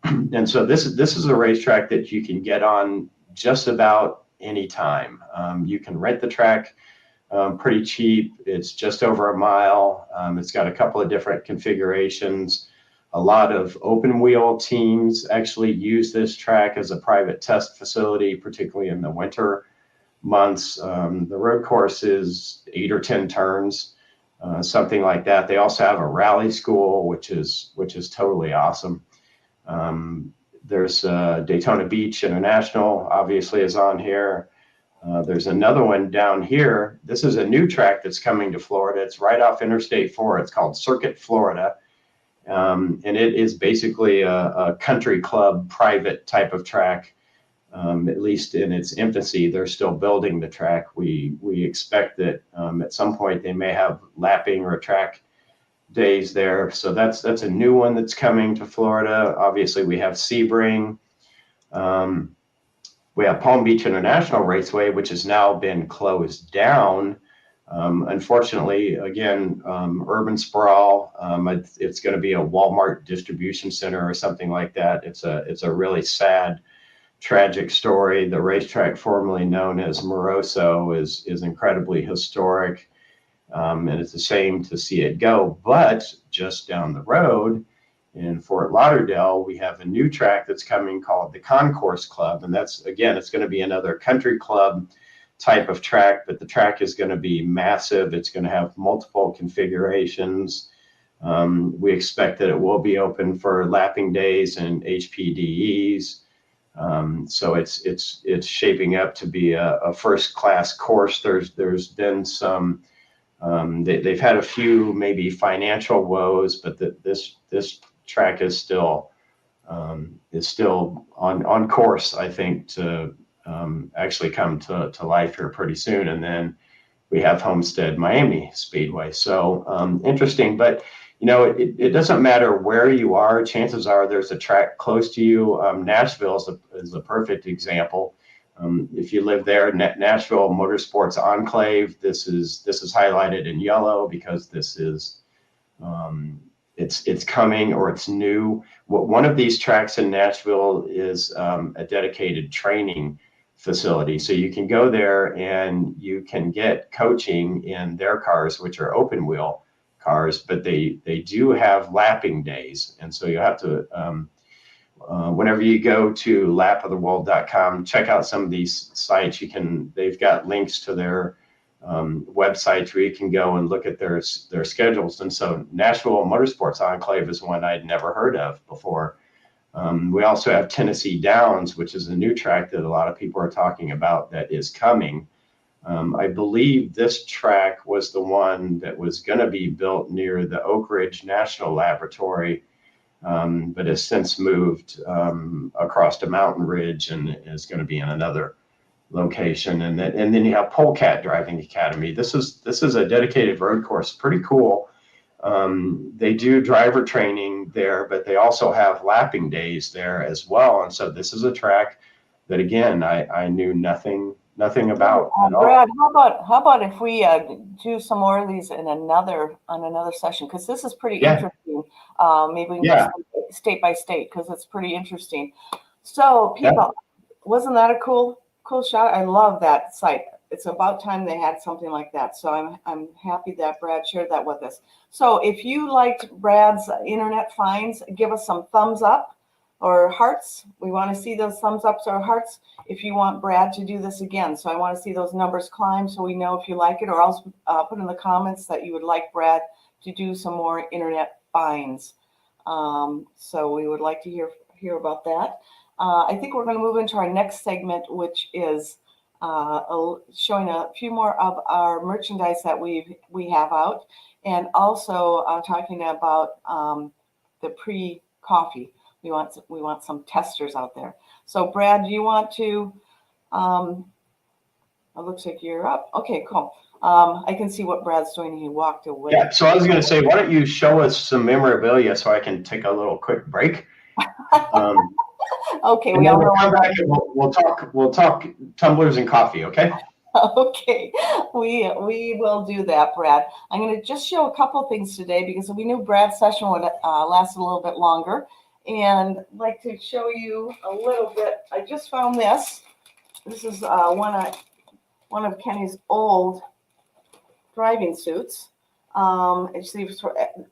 And so this is a racetrack that you can get on just about any time. You can rent the track pretty cheap. It's just over a mile. It's got a couple of different configurations. A lot of open wheel teams actually use this track as a private test facility, particularly in the winter months. The road course is 8 or 10 turns, something like that. They also have a rally school, which is totally awesome. There's Daytona Beach International, obviously, is on here. There's another one down here. This is a new track that's coming to Florida. It's right off Interstate 4. It's called Circuit Florida. And it is basically a country club private type of track, at least in its infancy. They're still building the track. We expect that at some point they may have lapping or track days there. So that's a new one that's coming to Florida. Obviously, we have Sebring. We have Palm Beach International Raceway, which has now been closed down. Unfortunately, again, urban sprawl. It's going to be a Walmart distribution center or something like that. It's a really sad, tragic story. The racetrack formerly known as Moroso is incredibly historic, and it's a shame to see it go. But just down the road, in Fort Lauderdale, we have a new track that's coming called the Concourse Club. And that's, again, it's going to be another country club type of track, but the track is going to be massive. It's going to have multiple configurations. We expect that it will be open for lapping days and HPDEs. So it's shaping up to be a first-class course. There's been some, they've had a few maybe financial woes, but this track is still on course, I think, to actually come to life here pretty soon. And then we have Homestead Miami Speedway. So interesting, but it doesn't matter where you are. Chances are there's a track close to you. Nashville is a perfect example. If you live there, Nashville Motorsports Enclave, this is highlighted in yellow because this is it's coming, or it's new. One of these tracks in Nashville is a dedicated training facility. So you can go there and you can get coaching in their cars, which are open wheel cars, but they do have lapping days. And so you have to, whenever you go to lapoftheworld.com, check out some of these sites. They've got links to their websites where you can go and look at their schedules. And so Nashville Motorsports Enclave is one I'd never heard of before. We also have Tennessee Downs, which is a new track that a lot of people are talking about that is coming. I believe this track was the one that was going to be built near the Oak Ridge National Laboratory, but has since moved across to Mountain Ridge and is going to be in another location, and then you have Polecat Driving Academy. This is a dedicated road course, pretty cool. They do driver training there, but they also have lapping days there as well. And so this is a track that, again, I knew nothing about at all. Brad, how about if we do some more of these in another session, because this is pretty interesting. Maybe we can go state by state, because it's pretty interesting. So people, wasn't that a cool shot? I love that site. It's about time they had something like that. So I'm happy that Brad shared that with us. So if you liked Brad's internet finds, give us some thumbs up or hearts. We want to see those thumbs ups or hearts if you want Brad to do this again. So I want to see those numbers climb so we know if you like it, or else put in the comments that you would like Brad to do some more internet finds. So we would like to hear about that. I think we're going to move into our next segment, which is showing a few more of our merchandise that we have out, and also talking about the pre-coffee. We want some testers out there. So Brad, do you want to? It looks like you're up. Okay, cool. I can see what Brad's doing. He walked away. Yeah. So I was going to say, why don't you show us some memorabilia so I can take a little quick break. Okay, we all know. Come back and we'll talk tumblers and coffee. Okay. Okay, we will do that, Brad. I'm going to just show a couple things today because we knew Brad's session would last a little bit longer, and I'd like to show you a little bit. I just found this. This is one of Kenny's old driving suits. It's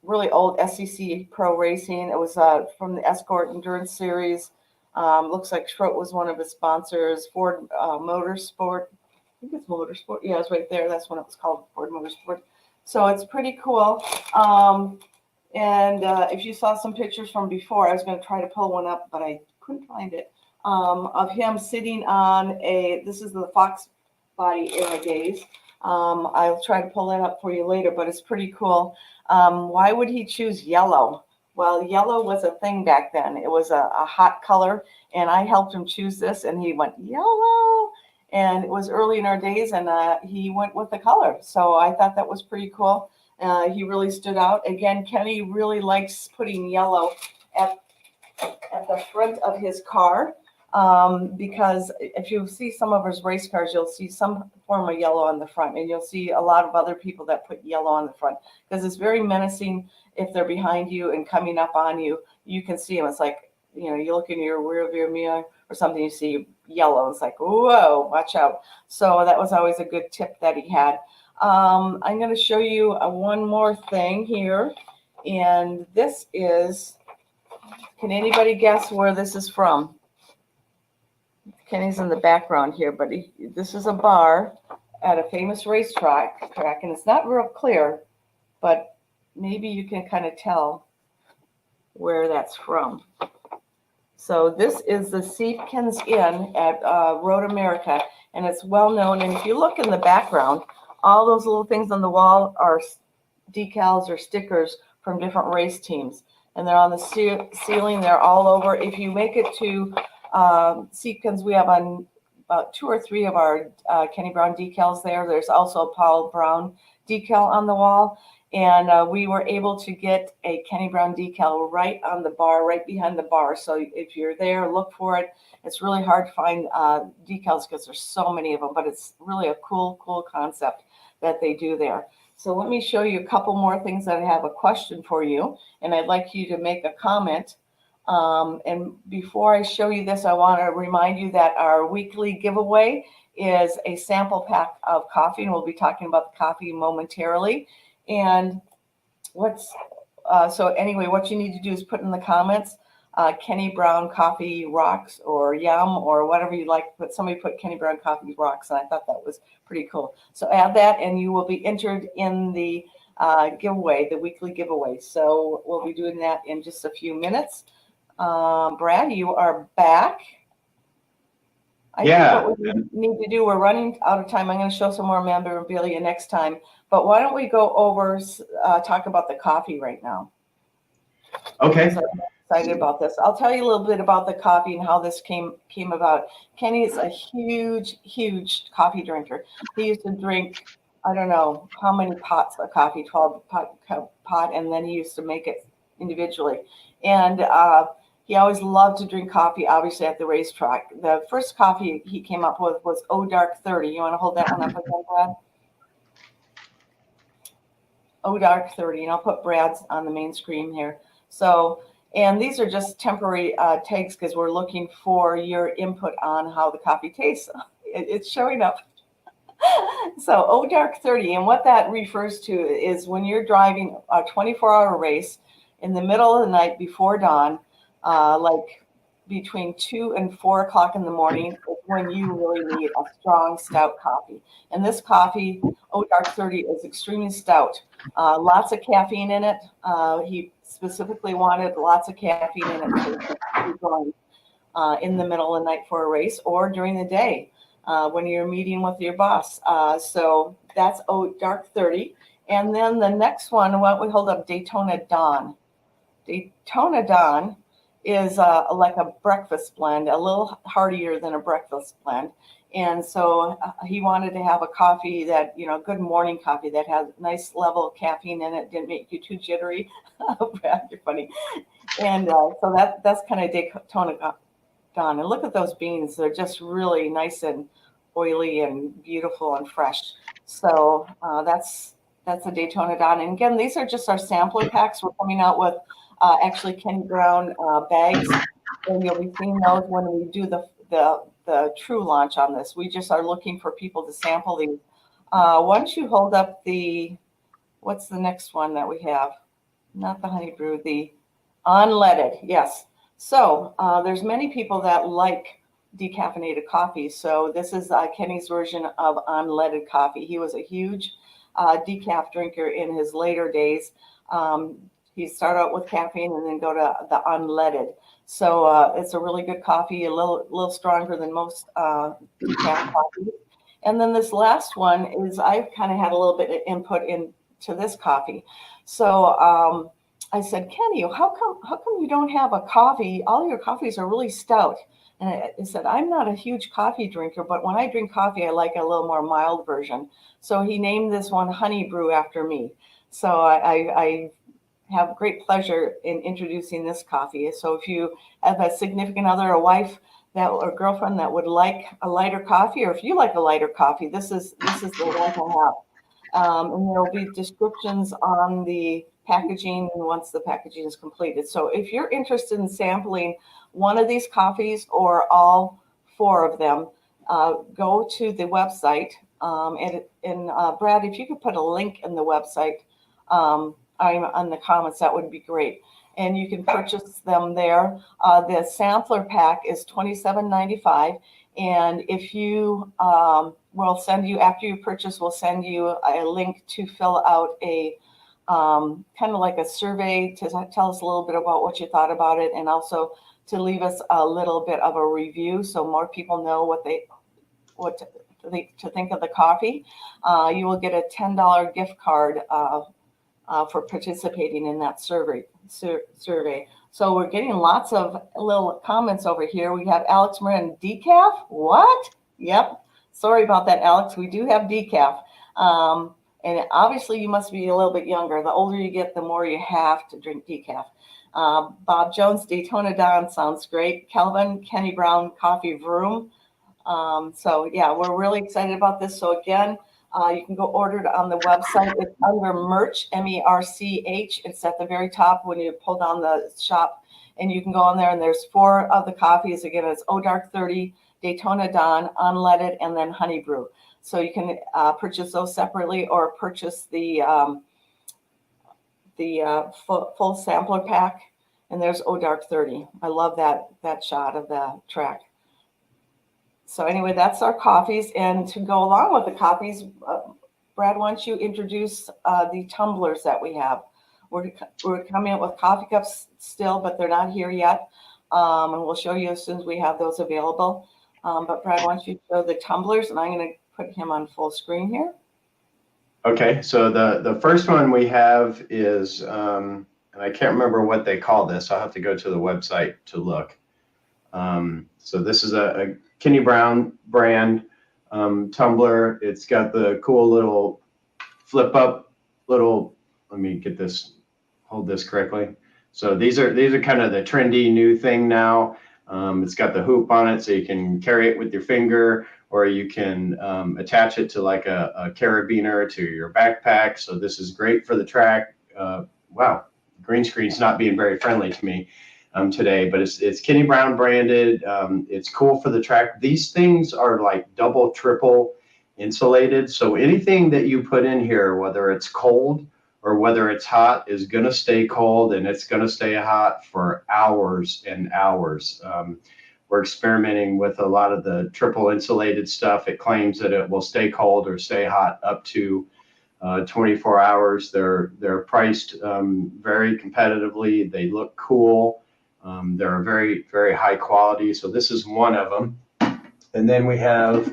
really old SEC Pro Racing. It was from the Escort Endurance Series. Looks like Schroet was one of his sponsors. Ford Motorsport. I think it's Motorsport. Yeah, it's right there. That's when it was called, Ford Motorsport. So it's pretty cool. And if you saw some pictures from before, I was going to try to pull one up, but I couldn't find it, of him sitting on this is the Fox Body era days. I'll try to pull that up for you later, but it's pretty cool. Why would he choose yellow? Well, yellow was a thing back then. It was a hot color, and I helped him choose this, and he went yellow. And it was early in our days, and he went with the color. So I thought that was pretty cool. He really stood out. Again, Kenny really likes putting yellow at the front of his car, because if you see some of his race cars, you'll see some form of yellow on the front, and you'll see a lot of other people that put yellow on the front, because it's very menacing. If they're behind you and coming up on you, you can see them. It's like, you look in your rear view mirror or something, you see yellow. It's like, whoa, watch out. So that was always a good tip that he had. I'm going to show you one more thing here. And this is, can anybody guess where this is from? Kenny's in the background here, but this is a bar at a famous racetrack, and it's not real clear, but maybe you can kind of tell where that's from. So this is the Seepkins Inn at Road America, and it's well known. And if you look in the background, all those little things on the wall are decals or stickers from different race teams, and they're on the ceiling. They're all over. If you make it to Seepkins, we have on about 2 or 3 of our Kenny Brown decals there. There's also a Paul Brown decal on the wall. And we were able to get a Kenny Brown decal right on the bar, right behind the bar. So if you're there, look for it. It's really hard to find decals because there's so many of them, but it's really a cool concept that they do there. So let me show you a couple more things that I have a question for you, and I'd like you to make a comment. And before I show you this, I want to remind you that our weekly giveaway is a sample pack of coffee, and we'll be talking about the coffee momentarily. And so anyway, what you need to do is put in the comments, Kenny Brown Coffee Rocks or Yum or whatever you like. But somebody put Kenny Brown Coffee Rocks, and I thought that was pretty cool. So add that, and you will be entered in the giveaway, the weekly giveaway. So we'll be doing that in just a few minutes. Brad, you are back. I think what we need to do, we're running out of time. I'm going to show some more memorabilia next time. But why don't we go over, talk about the coffee right now? Okay. excited about this. I'll tell you a little bit about the coffee and how this came about. Kenny is a huge coffee drinker. He used to drink, I don't know how many pots of coffee, 12 pot, and then he used to make it individually. And he always loved to drink coffee, obviously, at the racetrack. The first coffee he came up with was O Dark 30. You want to hold that one up again, Brad? O Dark 30, and I'll put Brad's on the main screen here. So, and these are just temporary tags because we're looking for your input on how the coffee tastes. It's showing up. So O Dark 30, and what that refers to is when you're driving a 24-hour race in the middle of the night before dawn, like between 2 and 4 o'clock in the morning, is when you really need a strong stout coffee. And this coffee, O Dark 30, is extremely stout. Lots of caffeine in it. He specifically wanted lots of caffeine in it to keep going in the middle of the night for a race or during the day when you're meeting with your boss. So that's O Dark 30. And then the next one, why don't we hold up Daytona Dawn? Daytona Dawn is like a breakfast blend, a little heartier than a breakfast blend. And so he wanted to have a coffee that, you know, good morning coffee that has a nice level of caffeine in it, didn't make you too jittery. Brad, you're funny. And so that's kind of Daytona Dawn. And look at those beans. They're just really nice and oily and beautiful and fresh. So that's a Daytona Dawn. And again, these are just our sampler packs. We're coming out with actually Kenny Brown bags, and you'll be seeing those when we do the true launch on this. We just are looking for people to sample these. Once you hold up what's the next one that we have? Not the honey brew, the unleaded. Yes. So there's many people that like decaffeinated coffee. So this is Kenny's version of unleaded coffee. He was a huge decaf drinker in his later days. He started out with caffeine and then go to the unleaded. So it's a really good coffee, a little stronger than most decaf coffees. And then this last one is I've kind of had a little bit of input into this coffee. So I said, Kenny, how come you don't have a coffee? All your coffees are really stout. And I said, I'm not a huge coffee drinker, but when I drink coffee, I like a little more mild version. So he named this one Honey Brew after me. So I have great pleasure in introducing this coffee. So if you have a significant other, a wife or girlfriend that would like a lighter coffee, or if you like a lighter coffee, this is the one to have. And there will be descriptions on the packaging once the packaging is completed. So if you're interested in sampling one of these coffees or all 4 of them, go to the website. And Brad, if you could put a link in the website on the comments, that would be great. And you can purchase them there. The sampler pack is $27.95. And if you we'll send you, after you purchase, we'll send you a link to fill out a kind of like a survey to tell us a little bit about what you thought about it, and also to leave us a little bit of a review so more people know what to think of the coffee. You will get a $10 gift card for participating in that survey. So we're getting lots of little comments over here. We have Alex Moran, decaf? What? Yep. Sorry about that, Alex. We do have decaf. And obviously you must be a little bit younger. The older you get, the more you have to drink decaf. Bob Jones, Daytona Dawn sounds great. Kelvin, Kenny Brown, Coffee Vroom. So yeah, we're really excited about this. So again, you can go order it on the website. It's under merch, MERCH. It's at the very top when you pull down the shop, and you can go on there, and there's 4 of the coffees. Again, it's O Dark 30, Daytona Dawn, Unleaded, and then Honey Brew. So you can purchase those separately or purchase the full sampler pack. And there's O Dark 30. I love that shot of the track. So anyway, that's our coffees. And to go along with the coffees, Brad, why don't you introduce the tumblers that we have? We're coming up with coffee cups still, but they're not here yet. And we'll show you as soon as we have those available. But Brad, why don't you show the tumblers? And I'm going to put him on full screen here. Okay, so the first one we have is and I can't remember what they call this. I'll have to go to the website to look. So this is a Kenny Brown brand tumbler. It's got the cool little flip up little, let me get this, hold this correctly. So these are kind of the trendy new thing now. It's got the hoop on it, so you can carry it with your finger, or you can attach it to like a carabiner to your backpack. So this is great for the track. Wow, green screen's not being very friendly to me today, but it's Kenny Brown branded. It's cool for the track. These things are like double, triple insulated. So anything that you put in here, whether it's cold or whether it's hot, is going to stay cold, and it's going to stay hot for hours and hours. We're experimenting with a lot of the triple insulated stuff. It claims that it will stay cold or stay hot up to 24 hours. They're priced very competitively. They look cool. They're very, very high quality. So this is one of them. And then we have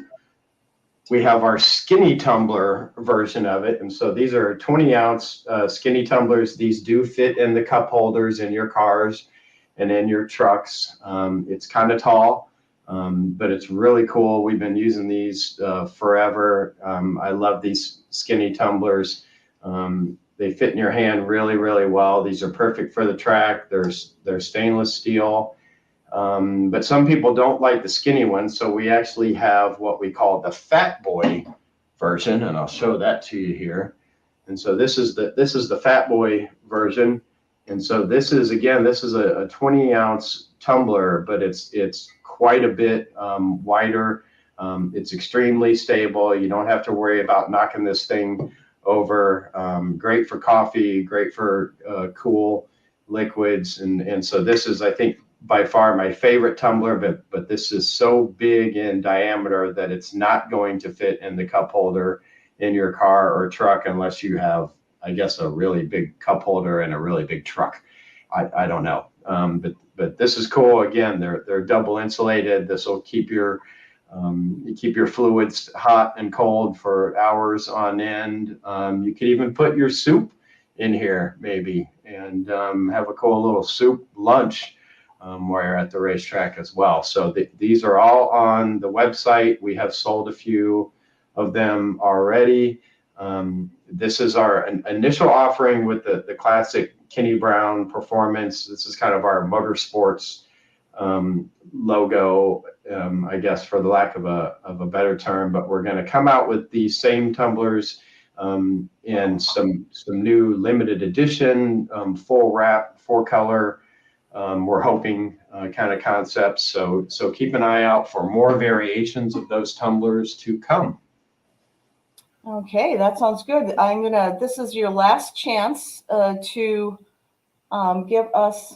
our skinny tumbler version of it. And so these are 20-ounce skinny tumblers. These do fit in the cup holders in your cars and in your trucks. It's kind of tall, but it's really cool. We've been using these forever. I love these skinny tumblers. They fit in your hand really, really well. These are perfect for the track. They're stainless steel. But some people don't like the skinny ones, so we actually have what we call the Fat Boy version, and I'll show that to you here. And so this is the Fat Boy version. And so this is a 20-ounce tumbler, but it's quite a bit wider. It's extremely stable. You don't have to worry about knocking this thing over. Great for coffee, great for cool liquids, and so this is, I think, by far my favorite tumbler, but this is so big in diameter that it's not going to fit in the cup holder in your car or truck unless you have, I guess, a really big cup holder and a really big truck. I don't know, but this is cool. Again, they're double insulated. This will keep your fluids hot and cold for hours on end. You could even put your soup in here maybe and have a cool little soup lunch while you're at the racetrack as well. So these are all on the website. We have sold a few of them already. This is our initial offering with the classic Kenny Brown Performance. This is kind of our motorsports logo, I guess, for the lack of a better term. But we're going to come out with these same tumblers in some new limited edition, full wrap, 4-color. We're hoping kind of concepts. So keep an eye out for more variations of those tumblers to come. Okay, that sounds good. This is your last chance to give us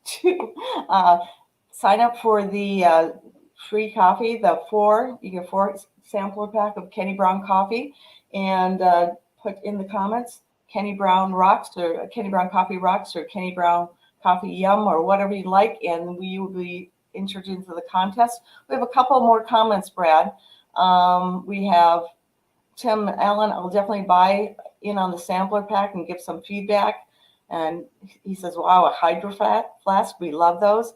to sign up for the free coffee. You get a 4 sampler pack of Kenny Brown coffee, and put in the comments Kenny Brown rocks, or Kenny Brown coffee rocks, or Kenny Brown coffee yum, or whatever you like, and we will be entered into the contest. We have a couple more comments, Brad. We have Tim Allen. I'll definitely buy in on the sampler pack and give some feedback. And he says, wow, a hydro flask. We love those.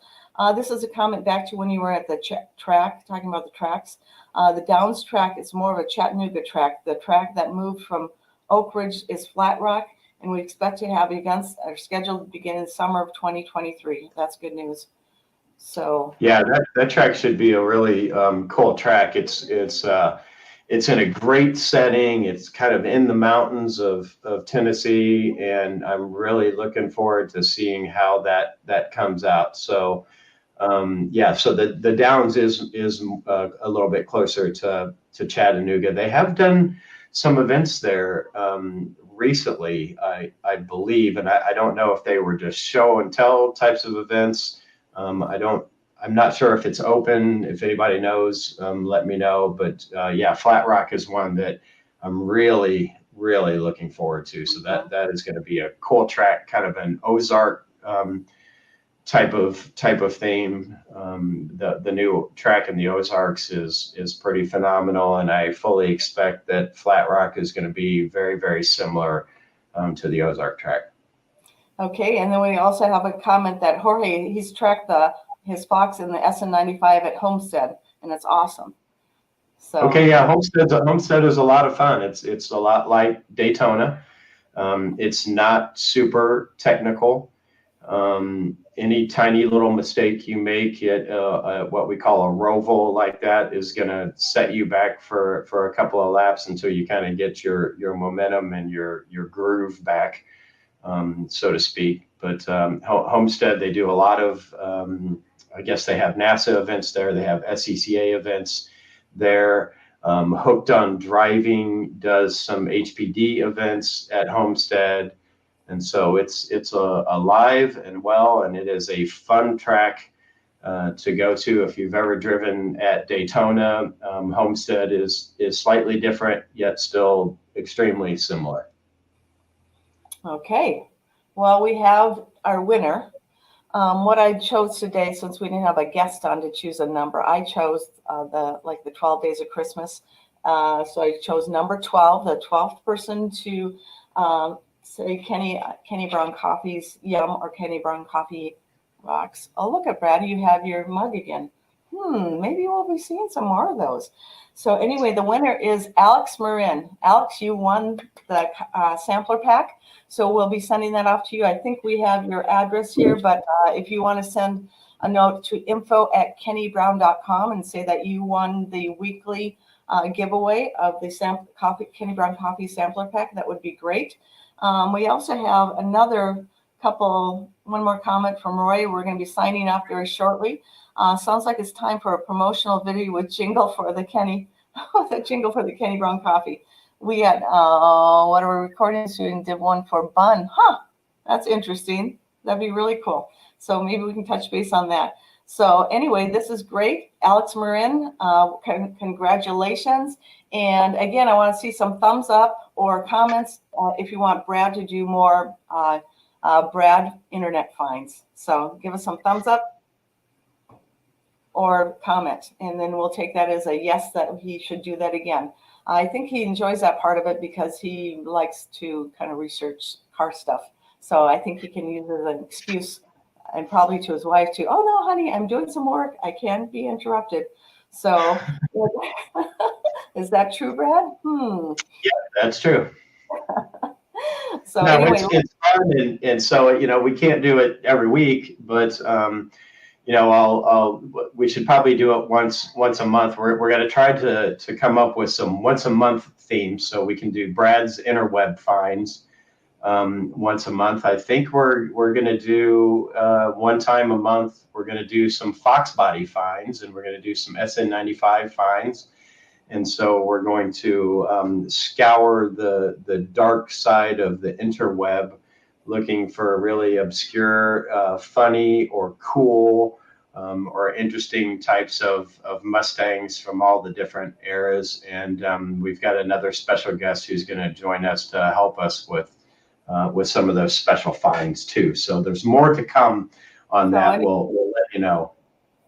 This is a comment back to when you were at the track, talking about the tracks. The Downs track is more of a Chattanooga track. The track that moved from Oak Ridge is Flat Rock, and we expect to have events that are scheduled to begin in the summer of 2023. That's good news. So yeah, that track should be a really cool track. It's in a great setting. It's kind of in the mountains of Tennessee, and I'm really looking forward to seeing how that comes out. So so the Downs is a little bit closer to Chattanooga. They have done some events there recently, I believe, and I don't know if they were just show and tell types of events. I'm not sure if it's open. If anybody knows, let me know. But Flat Rock is one that I'm really, really looking forward to. So that is going to be a cool track, kind of an Ozark type of theme. The new track in the Ozarks is pretty phenomenal, and I fully expect that Flat Rock is going to be very, very similar to the Ozark track. Okay, and then we also have a comment that Jorge, he's tracked his Fox in the SN95 at Homestead, and it's awesome. So okay, yeah, Homestead is a lot of fun. It's a lot like Daytona. It's not super technical. Any tiny little mistake you make at what we call a roval like that is going to set you back for a couple of laps until you kind of get your momentum and your groove back, so to speak. But Homestead, they do a lot of, I guess they have NASA events there. They have SCCA events there. Hooked on Driving does some HPD events at Homestead. And so it's alive and well, and it is a fun track to go to. If you've ever driven at Daytona, Homestead is slightly different, yet still extremely similar. okay, well, we have our winner. What I chose today, since we didn't have a guest on to choose a number, I chose the 12 Days of Christmas. So I chose number 12, the 12th person to say Kenny Brown Coffee's Yum or Kenny Brown Coffee Rocks. Oh, look at Brad, you have your mug again. Maybe we'll be seeing some more of those. So anyway, the winner is Alex Marin. Alex, you won the sampler pack. So we'll be sending that off to you. I think we have your address here, but if you want to send a note to info@kennybrown.com and say that you won the weekly giveaway of the Kenny Brown Coffee sampler pack, that would be great. We also have one more comment from Roy. We're going to be signing off very shortly. Sounds like it's time for a promotional video with jingle for the Kenny Brown Coffee. We had, what are we recording? So we did one for Bun. That's interesting. That'd be really cool. So maybe we can touch base on that. So anyway, this is great. Alex Marin, congratulations. And again, I want to see some thumbs up or comments if you want Brad to do more Brad internet finds. So give us some thumbs up or comment, and then we'll take that as a yes that he should do that again. I think he enjoys that part of it because he likes to kind of research car stuff. So I think he can use it as an excuse, and probably to his wife too. Oh no, honey, I'm doing some work. I can't be interrupted. So is that true, Brad? Yeah, that's true. So no, anyway, it's fun, and so we can't do it every week, but we should probably do it once a month. We're going to try to come up with some once a month themes, so we can do Brad's interweb finds once a month. I think we're going to do one time a month. We're going to do some Fox body finds, and we're going to do some SN95 finds. And so we're going to scour the dark side of the interweb, looking for really obscure, funny, or cool, or interesting types of Mustangs from all the different eras. And we've got another special guest who's going to join us to help us with some of those special finds too. So there's more to come on that. We'll let you know.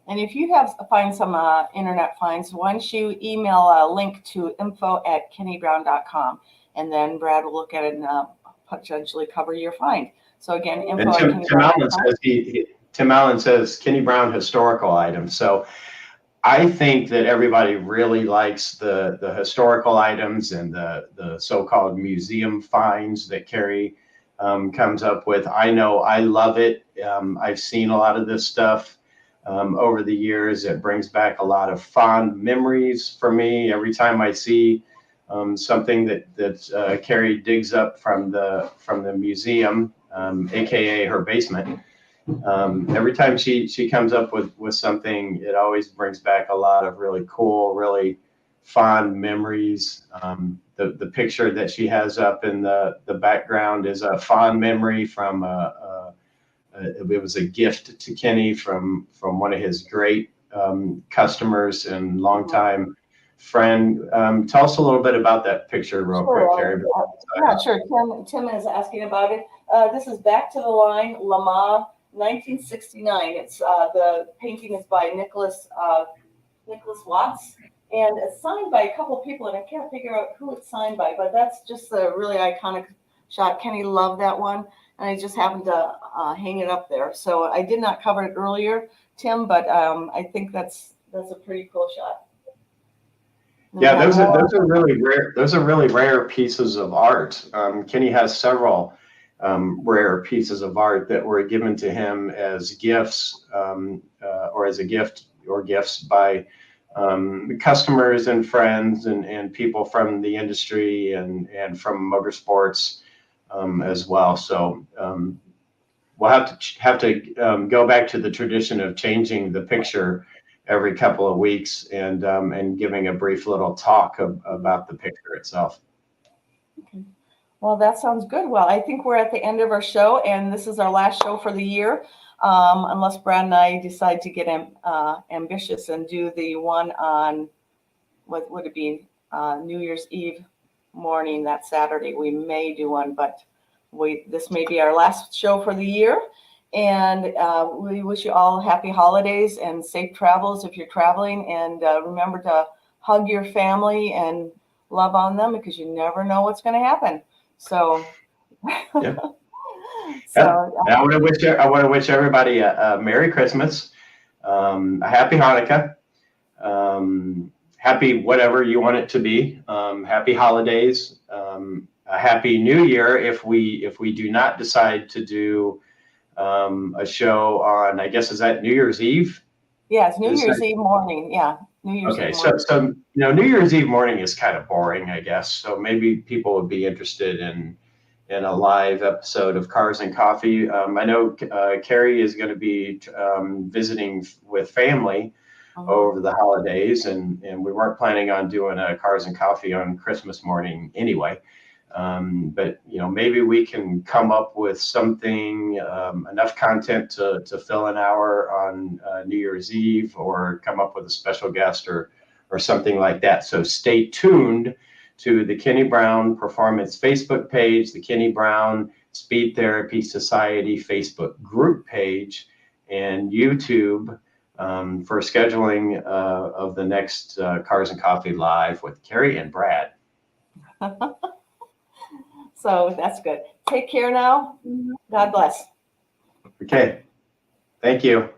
And if you find some internet finds, why don't you email a link to info@kennybrown.com, and then Brad will look at it and potentially cover your find. So again, Tim Allen says Kenny Brown historical items. So I think that everybody really likes the historical items and the so-called museum finds that Cari comes up with. I know I love it. I've seen a lot of this stuff over the years. It brings back a lot of fond memories for me. Every time I see something that Cari digs up from the museum, aka her basement, every time she comes up with something, it always brings back a lot of really cool, really fond memories. The picture that she has up in the background is a fond memory from it was a gift to Kenny from one of his great customers and longtime friend. Tell us a little bit about that picture real quick, Cari. Yeah, sure. Tim is asking about it. This is Back to the Line, Lamar, 1969. It's the painting is by Nicholas Watts, and it's signed by a couple of people, and I can't figure out who it's signed by, but that's just a really iconic shot. Kenny loved that one, and I just happened to hang it up there. So I did not cover it earlier, Tim, but I think that's a pretty cool shot. Yeah, those are really rare. Those are really rare pieces of art. Kenny has several rare pieces of art that were given to him as gifts, or as a gift or gifts by customers and friends and people from the industry and from motorsports as well. So we'll have to go back to the tradition of changing the picture every couple of weeks and giving a brief little talk about the picture itself. Okay. Well, that sounds good. Well, I think we're at the end of our show, and this is our last show for the year, unless Brad and I decide to get ambitious and do the one on, what would it be, New Year's Eve morning, that Saturday. We may do one, but this may be our last show for the year. And we wish you all happy holidays and safe travels if you're traveling. And remember to hug your family and love on them, because you never know what's going to happen. So, Yeah. I want to wish everybody a Merry Christmas, a Happy Hanukkah, happy whatever you want it to be, happy holidays, a Happy New Year if we do not decide to do a show on, I guess, is that New Year's Eve? Yeah, it's New Year's Eve morning. Yeah, New Year's Eve morning. So New Year's Eve morning is kind of boring, I guess. So maybe people would be interested in a live episode of Cars and Coffee. I know Cari is going to be visiting with family over the holidays, and we weren't planning on doing a Cars and Coffee on Christmas morning anyway. But maybe we can come up with something, enough content to fill an hour on New Year's Eve, or come up with a special guest or something like that. So stay tuned to the Kenny Brown Performance Facebook page, the Kenny Brown Speed Therapy Society Facebook group page, and YouTube for scheduling of the next Cars and Coffee Live with Cari and Brad. So that's good. Take care now. God bless. Okay. Thank you.